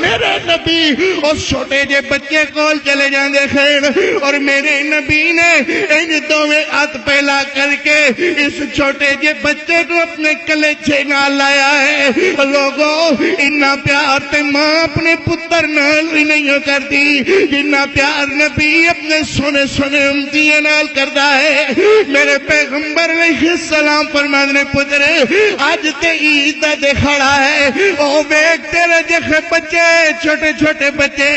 میرے نبی اس چھوٹے جے بچے کول چلے جاندے خیر اور میرے نبی نے ان دوویں ہاتھ پھیلا کر کے اس چھوٹے جے بچے کو اپنے کلیجے نال لایا ہے. لوگوں اتنا پیار تے ماں اپنے پتر نال بھی نہیں کرتی جتنا پیار نبی اپنے سونے سونے امتیاں نال کرتا ہے. میرے پیغمبر علیہ السلام فرماندے نے پترے آج تے عید دا دکھڑا ہے او ویکھ تیرے جیسے بچے چھوٹے چھوٹے بچے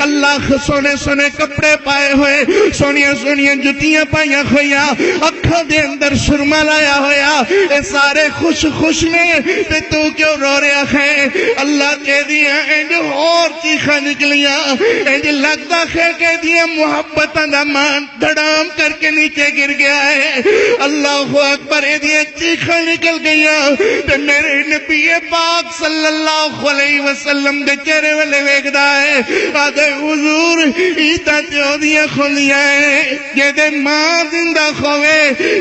اللہ سونے سونے کپڑے پائے ہوئے، سونیاں سونیاں جتیاں پائیاں ہوئیاں، اکھاں دے اندر سرما لایا ہویا اے سارے خوش خوش نے تے تو کیوں رو رہا ہے؟ اللہ کہہ دیا انج اور چیخاں نکلیاں انج لگدا ہے کہ دیا محبتاں دا مان دھڑام کر کے نیچے گر گیا ہے۔ اللہ اکبر، اے دیا چیخاں نکل گئیاں تے میرے نبی پاک صلی اللہ علیہ وسلم دے چہرے والے ویکھدا ہے، آدھے حضور ایتاں تے اودیاں کھولیاں ہیں جے ماں زندہ ہوئے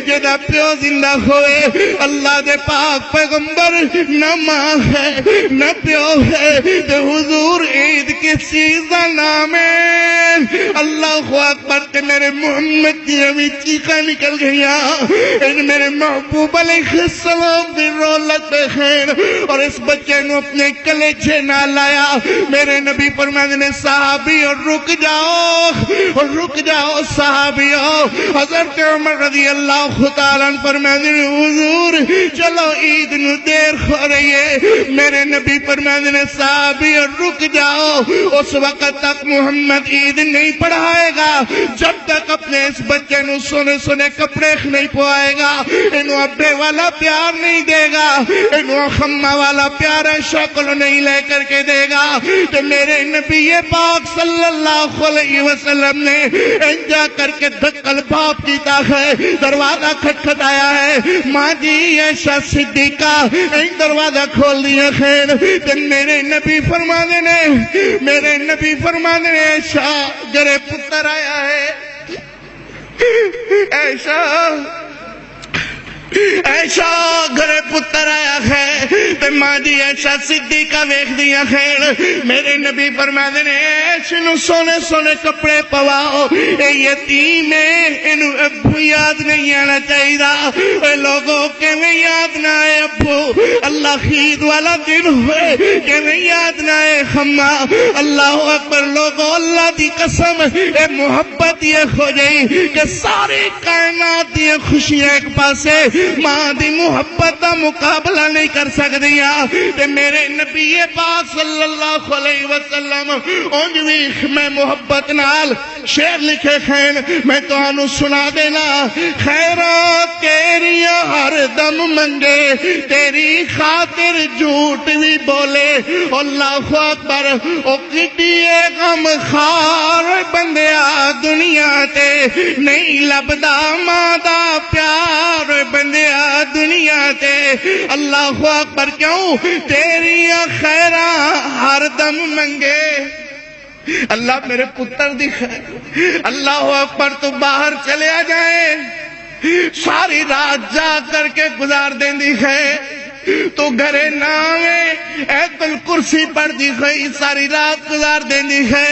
جے پیو زندہ ہوئے۔ اللہ دے پاک پیغمبر نہ ماں ہے نہ پیو ہے تے حضور عید کس چیز دا نام ہے؟ اللہ اکبر، تے میرے محمد دی ابھی چیخاں نکل گئیاں، ان میرے محبوب علیہ السلام دی رولت خیر اور اس بچے نو اپنے کلیجے نہ لایا۔ میرے نبی فرماتے نے صحابی اور رک جاؤ صحابیوں۔ حضرت عمر رضی اللہ تعالیٰ فرماتے نے حضور چلو عید نو دیر ہو رہی ہے۔ میرے نبی فرماتے نے صحابی اور رک جاؤ، اس وقت تک محمد عید نہیں پڑھائے گا جب تک اپنے اس بچے نو سونے سونے کپڑے نہیں پوائے گا، انہوں ابے والا پیار نہیں دے گا، انہوں خمہ والا پیار شکل نہیں لے کر کے دے گا۔ تو میرے نبی پاک صلی اللہ علیہ وسلم نے انجا کر کے دھکل باپ کیتا ہے، دروازہ کھٹکھٹایا ہے، ماں جی عائشہ صدیقہ ان دروازہ کھول دیا خیر۔ تو میرے نبی فرمانے نے عائشہ گرے پتر آیا ہے، عائشہ گھرے پتر آیا ہے تے ماں جی عائشہ صدیقہ ویکھ دیا خیر۔ میرے نبی فرماتے نے عائشہ نو سونے سونے کپڑے پواؤ، اے یتیم ہے انہوں ابو یاد نہیں آنا چاہیے۔ اے لوگوں کیویں یاد نہ آئے ابو؟ اللہ عید والا دن ہوئے کیویں یاد نہ آئے خمہ؟ اللہ اکبر لوگوں، اللہ دی قسم اے محبت یہ ہو جائی کہ ساری کائنات دی خوشیاں ایک پاسے، ماں دی محبت دا مقابلہ نہیں کر سکدیاں۔ تے میرے نبی پاک صلی اللہ علیہ وسلم اونج بھی میں محبت نال شعر لکھے خیر میں تانوں سنا دینا۔ خیرات تیریاں ہر دم منگے، تیری خاطر جھوٹ بھی بولے، اللہ اکبر او کڈی غم خار بندیا دنیا تے نہیں لبدا ماں دا پیار بندیا دنیا تے۔ اللہ اکبر کیوں تیری خیراں ہر دم منگے، اللہ میرے پتر دی خیر۔ اللہ اکبر تو باہر چلے آ جائے، ساری رات جا کر کے گزار دیں دی ہے، تو گھرے نامے ایت الکرسی پڑھ دی گئی ساری رات گزار دینی ہے۔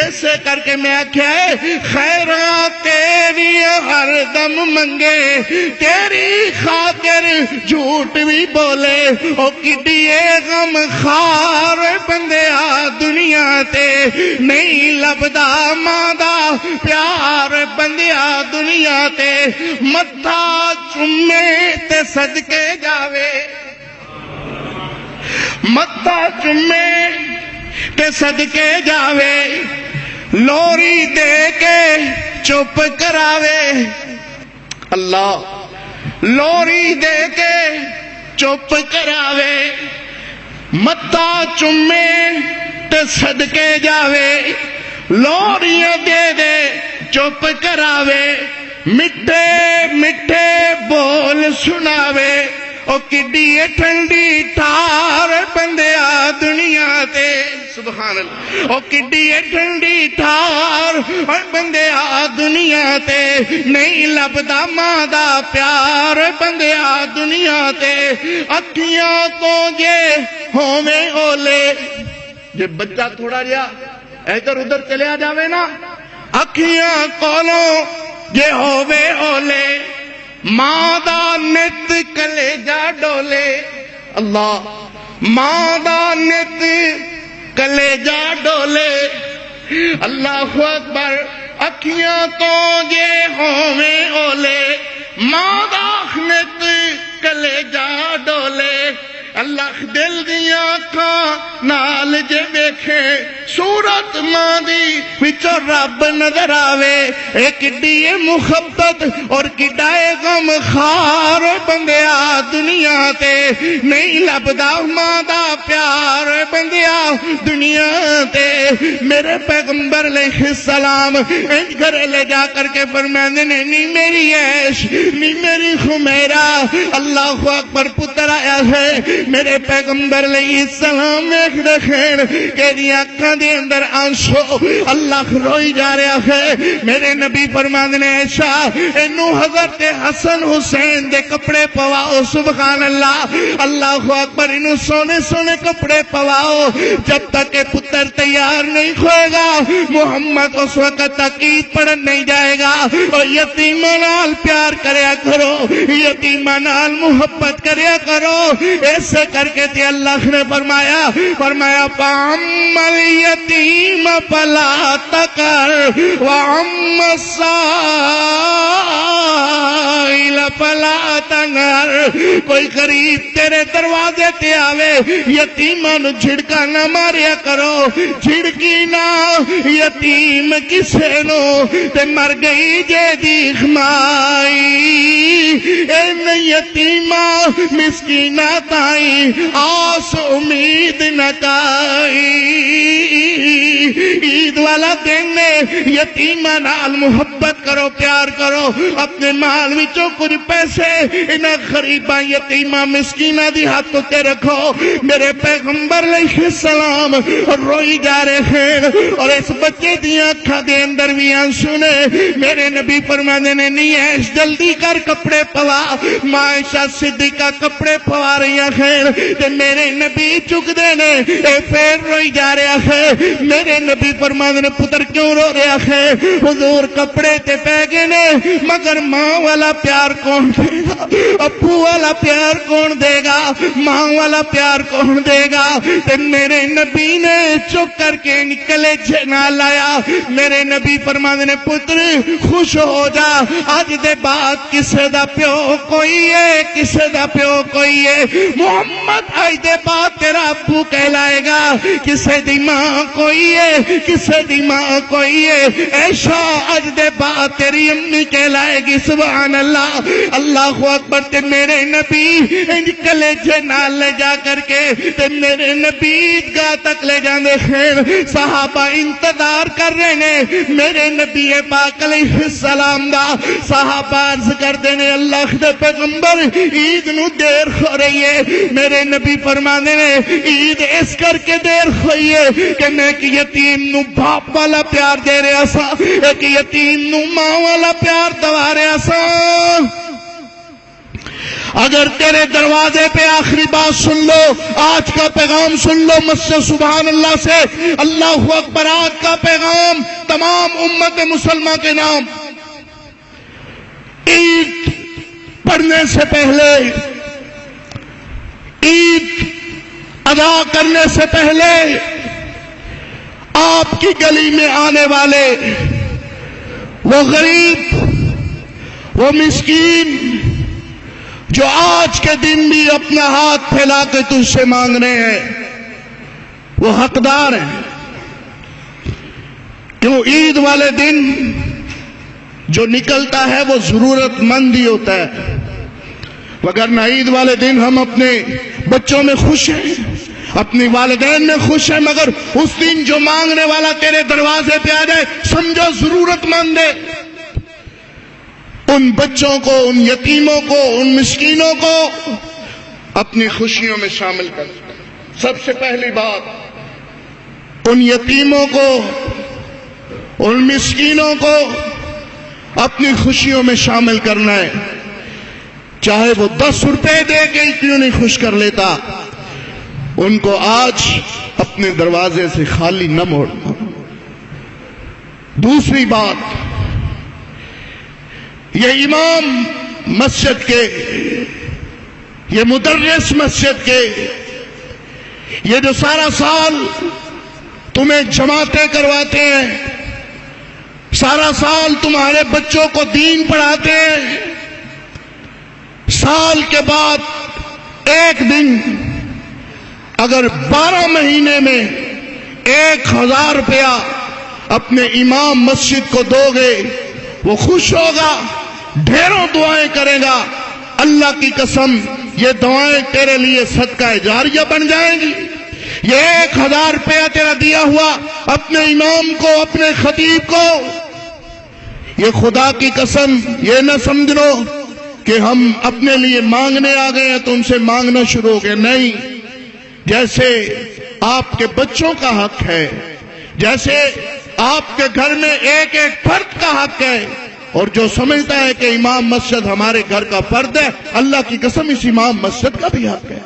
ایسے کر کے میں آکھیا ہے خیرات تیری ہر دم منگے، تیری خاطر جھوٹ بھی بولے، او کڈی غم خار بندیا دنیا تے نہیں لبدا ماں دا پیار بندیا دنیا تے۔ متھا چومے تے صدقے جاوے، متھا چومے تے صدقے جاوے، لوری دے کے چپ کراوے، اللہ لوری دے کے چپ کراوے، متھا چومے تے صدقے جاوے، لوریاں دے دے چپ کراوے، مٹھے مٹھے بول سناوے، او کڈی ٹھنڈی ٹھار بندیا دنیا تے۔ سبحان اللہ، او کڈی ٹھنڈی ٹھار بندیا دنیا تے نہیں لبدا ماں دا پیار بندیا دنیا تے۔ اکھیاں تو جے ہوویں اولے، جے بچہ تھوڑا جہا ادھر ادھر چلیا جاوے نا، اکھیاں کولوں جے ہووے اولے، ماں دا نت کلیجہ ڈولے، اللہ ماں دا نت کلیجہ ڈولے، اللہ اکبر۔ اکھیاں تو جے ہوویں اولے، ماں دا نت کلیجہ ڈولے، اللہ دل دیاں اکھاں نال جے ویکھے صورت ماں دی وچوں رب نظر آوے، اے کڈی محبت اور کڈا غم خار بندیا دنیا تے نہیں لبدا ماں دا پیار بندیا دنیا تے۔ میرے پیغمبر علیہ السلام انج گھرے لے جا کر کے فرماندے نے نہیں میری عیش نہیں میری خمیرہ، اللہ اکبر پتر آیا ہے میرے پیغمبر علیہ السلام ویکھ دکھین کہ دی اکھاں دے اندر آنسو، اللہ روئی جا رہا ہے۔ میرے نبی فرماندے نے عائشہ اینو حضرت حسن حسین دے کپڑے پواؤ، سبحان اللہ، اللہ اکبر، اینو سونے سونے کپڑے پواؤ، جب تک کہ پتر تیار نہیں ہوئے گا محمد اس وقت تک عید پڑھن نہیں جائے گا۔ اور یتیماں نال پیار کریا کرو، یتیماں نال محبت کریا کرو، ایسے کر کے تے اللہ نے فرمایا فَأَمَّا الْيَتِيمَ فَلَا تَقْهَرْ وَأَمَّا السَّائِلَ فَلَا تَنْهَرْ۔ کوئی غریب تیرے دروازے تے آوے یتیماں نو جھڑکا نہ ماریا کرو، جھڑکی نہ یتیم کسے نو تے مر گئی جے دیکھ مائی، این یتیمہ مسکینہ تائی آس امید نہ کائی۔ عید والا دن یتیمہ نال محبت کرو، پیار کرو، اپنے مال وچوں کچھ پیسے انہاں غریباں یتیمہ مسکینہ دی ہاتھ تے رکھو۔ میرے پیغمبر علیہ السلام روئی جا رہے ہیں اور اس بچے دی آنکھاں دے اندر بھی آنسو نے۔ میرے نبی فرماندے نے نہیں عیش جلدی کر کپڑے پوا، ماں عائشہ صدیقہ کپڑے پوا رہی ہیں تے میرے نبی چک دے نے اے پھر روئی جا رہا ہے۔ میرے نبی فرماندے نے پتر کیوں رو رہا ہے؟ حضور کپڑے تے پہ گئے نے مگر ماں والا پیار کون دے گا، ابو والا پیار کون دے گا، ماں والا پیار کون دے گا؟ تے میرے نبی نے چک کر کے نکلے جنا لایا۔ میرے نبی فرماندے نے پتر خوش ہو جا، آج دے بعد کسے دا پیو کوئی ہے، کسے دا پیو کوئی ہے، محمد آج دے بعد تیرا ابو کہلائے گا، کسے دی ماں کوئی ہے، کسے دی ماں کوئی ہے، عائشہ آج دے بعد تیری امی کہلائے گی، سبحان اللہ، اللہ اکبر۔ تے میرے نبی انج کلیجے نال لے جا کر کے تے میرے نبی عیدگاہ تک لے جاندے ہیں، صحابہ انتظار کر رہے ہیں میرے نبی پاک علیہ السلام دا۔ صحابہ عرض کر دینے اللہ دے پیغمبر عید نو دیر ہو رہی ہے۔ میرے نبی فرمانے نے عید اس کر کے دیر ہوئی ہے کہ میں ایک یتیم نو باپ والا پیار دے رہا سا، ایک یتیم نو ماں والا پیار دوا رہا سا۔ اگر تیرے دروازے پہ آخری بات سن لو، آج کا پیغام سن لو مسجد سبحان اللہ سے، اللہ اکبر، آج کا پیغام تمام امت مسلمہ کے نام، عید پڑھنے سے پہلے، عید ادا کرنے سے پہلے آپ کی گلی میں آنے والے وہ غریب، وہ مسکین جو آج کے دن بھی اپنا ہاتھ پھیلا کے تجھ سے مانگ رہے ہیں، وہ حقدار ہیں۔ کیوں؟ عید والے دن جو نکلتا ہے وہ ضرورت مند ہی ہوتا ہے، وگرنہ عید والے دن ہم اپنے بچوں میں خوش ہیں، اپنی والدین میں خوش ہیں، مگر اس دن جو مانگنے والا تیرے دروازے پہ آ جائے سمجھو ضرورت مند ہے۔ ان بچوں کو، ان یتیموں کو، ان مسکینوں کو اپنی خوشیوں میں شامل کر۔ سب سے پہلی بات، ان یتیموں کو، ان مسکینوں کو اپنی خوشیوں میں شامل کرنا ہے، چاہے وہ 10 روپے دے کے ہی کیوں نہیں خوش کر لیتا، ان کو آج اپنے دروازے سے خالی نہ موڑنا۔ دوسری بات، یہ امام مسجد کے، یہ مدرس مسجد کے، یہ جو سارا سال تمہیں جماعتیں کرواتے ہیں، سارا سال تمہارے بچوں کو دین پڑھاتے ہیں، سال کے بعد ایک دن اگر 12 مہینے میں 1000 روپیہ اپنے امام مسجد کو دو گے وہ خوش ہوگا، ڈھیروں دعائیں کرے گا، اللہ کی قسم یہ دعائیں تیرے لیے صدقہ جاریہ بن جائیں گی۔ یہ 1000 روپیہ تیرا دیا ہوا اپنے امام کو، اپنے خطیب کو، یہ خدا کی قسم یہ نہ سمجھ لو کہ ہم اپنے لیے مانگنے آ گئے ہیں تو ان سے مانگنا شروع ہو گئے، نہیں۔ جیسے آپ کے بچوں کا حق ہے، جیسے آپ کے گھر میں ایک ایک فرد کا حق ہے، اور جو سمجھتا ہے کہ امام مسجد ہمارے گھر کا فرد ہے، اللہ کی قسم اس امام مسجد کا بھی حق ہے،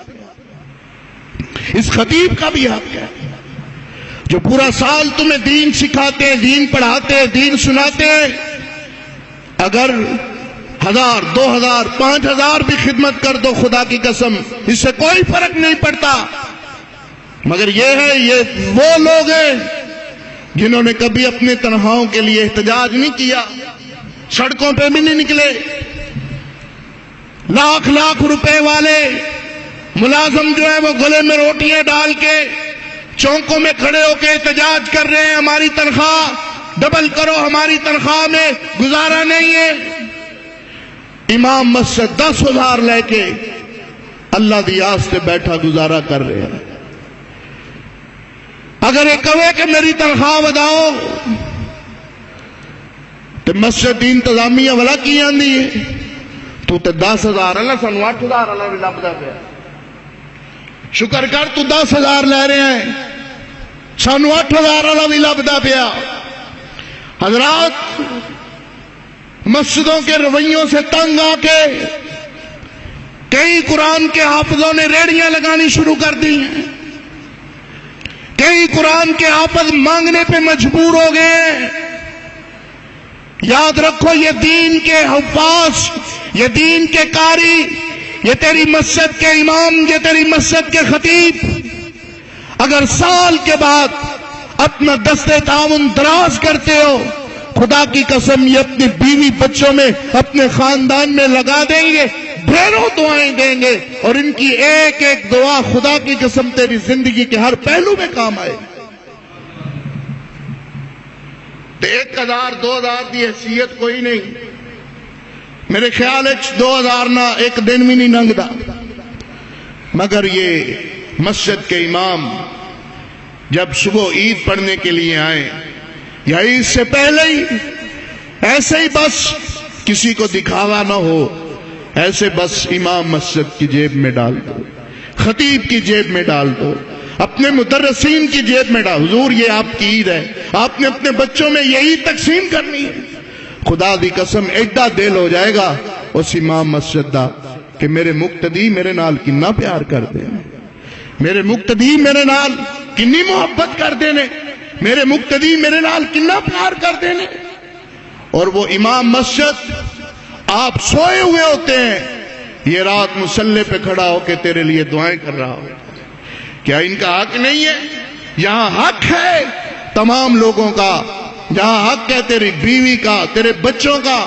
اس خطیب کا بھی حق ہے، جو پورا سال تمہیں دین سکھاتے ہیں، دین پڑھاتے ہیں، دین سناتے ہیں۔ اگر 1000 2000 5000 بھی خدمت کر دو، خدا کی قسم اس سے کوئی فرق نہیں پڑتا، مگر یہ ہے یہ وہ لوگ ہیں جنہوں نے کبھی اپنے تنخواہوں کے لیے احتجاج نہیں کیا، سڑکوں پہ بھی نہیں نکلے، لاکھ لاکھ روپے والے ملازم جو ہے وہ گلے میں روٹیاں ڈال کے چوکوں میں کھڑے ہو کے احتجاج کر رہے ہیں، ہماری تنخواہ ڈبل کرو، ہماری تنخواہ میں گزارا نہیں ہے۔ امام مسجد 10,000 لے کے اللہ دی آس سے بیٹھا گزارا کر رہے ہیں۔ اگر یہ کہے کہ میری تنخواہ بداؤ تو مسجد دی انتظامیہ والا کی آندی ہے، تو 10,000 اللہ سنو 8,000 اللہ بھی لبدا پیا، شکر کر تو 10,000 لے رہے ہیں، سنو 8,000 اللہ بھی لبدا پیا۔ حضرات مسجدوں کے رویوں سے تنگ آ کے کئی قرآن کے حافظوں نے ریڑیاں لگانی شروع کر دی ہیں، کئی قرآن کے حافظ مانگنے پہ مجبور ہو گئے ہیں۔ یاد رکھو یہ دین کے حفاظ، یہ دین کے قاری، یہ تیری مسجد کے امام، یہ تیری مسجد کے خطیب اگر سال کے بعد اپنا دستے تعاون دراز کرتے ہو، خدا کی قسم یہ اپنی بیوی بچوں میں، اپنے خاندان میں لگا دیں گے، ڈھیروں دعائیں دیں گے، اور ان کی ایک ایک دعا خدا کی قسم تیری زندگی کے ہر پہلو میں کام آئے۔ 1000 2000 کی حیثیت کوئی نہیں، میرے خیال 2000 نہ ایک دن بھی نہیں لنگدا، مگر یہ مسجد کے امام جب صبح عید پڑھنے کے لیے آئے یا عید سے پہلے ہی ایسے ہی بس کسی کو دکھاوا نہ ہو، ایسے بس امام مسجد کی جیب میں ڈال دو، خطیب کی جیب میں ڈال دو، اپنے مدرسین کی جیب میں ڈال، حضور یہ آپ کی عید ہے، آپ نے اپنے بچوں میں یہی تقسیم کرنی ہے۔ خدا دی قسم ایڈا دل ہو جائے گا اس امام مسجد دا کہ میرے مقتدی میرے نال کنا پیار کر دے، میرے مقتدی میرے نال کنی محبت کر دینے، میرے مقتدی میرے نال کنا پیار کر دینے۔ اور وہ امام مسجد آپ سوئے ہوئے ہوتے ہیں، یہ رات مصلی پہ کھڑا ہو کے تیرے لیے دعائیں کر رہا ہو، کیا ان کا حق نہیں ہے؟ یہاں حق ہے تمام لوگوں کا، جہاں حق ہے تیری بیوی کا، تیرے بچوں کا،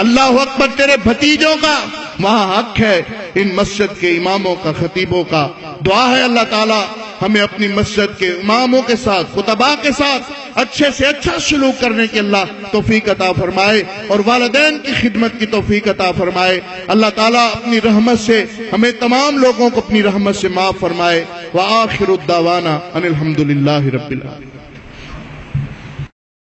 اللہ اکبر تیرے بھتیجوں کا، وہاں حق ہے ان مسجد کے اماموں کا، خطیبوں کا۔ دعا ہے اللہ تعالیٰ ہمیں اپنی مسجد کے اماموں کے ساتھ، خطباء کے ساتھ اچھے سے اچھا سلوک کرنے کی اللہ توفیق عطا فرمائے، اور والدین کی خدمت کی توفیق عطا فرمائے۔ اللہ تعالیٰ اپنی رحمت سے ہمیں تمام لوگوں کو اپنی رحمت سے معاف فرمائے۔ وآخر الدعوانا ان الحمدللہ رب العالمین۔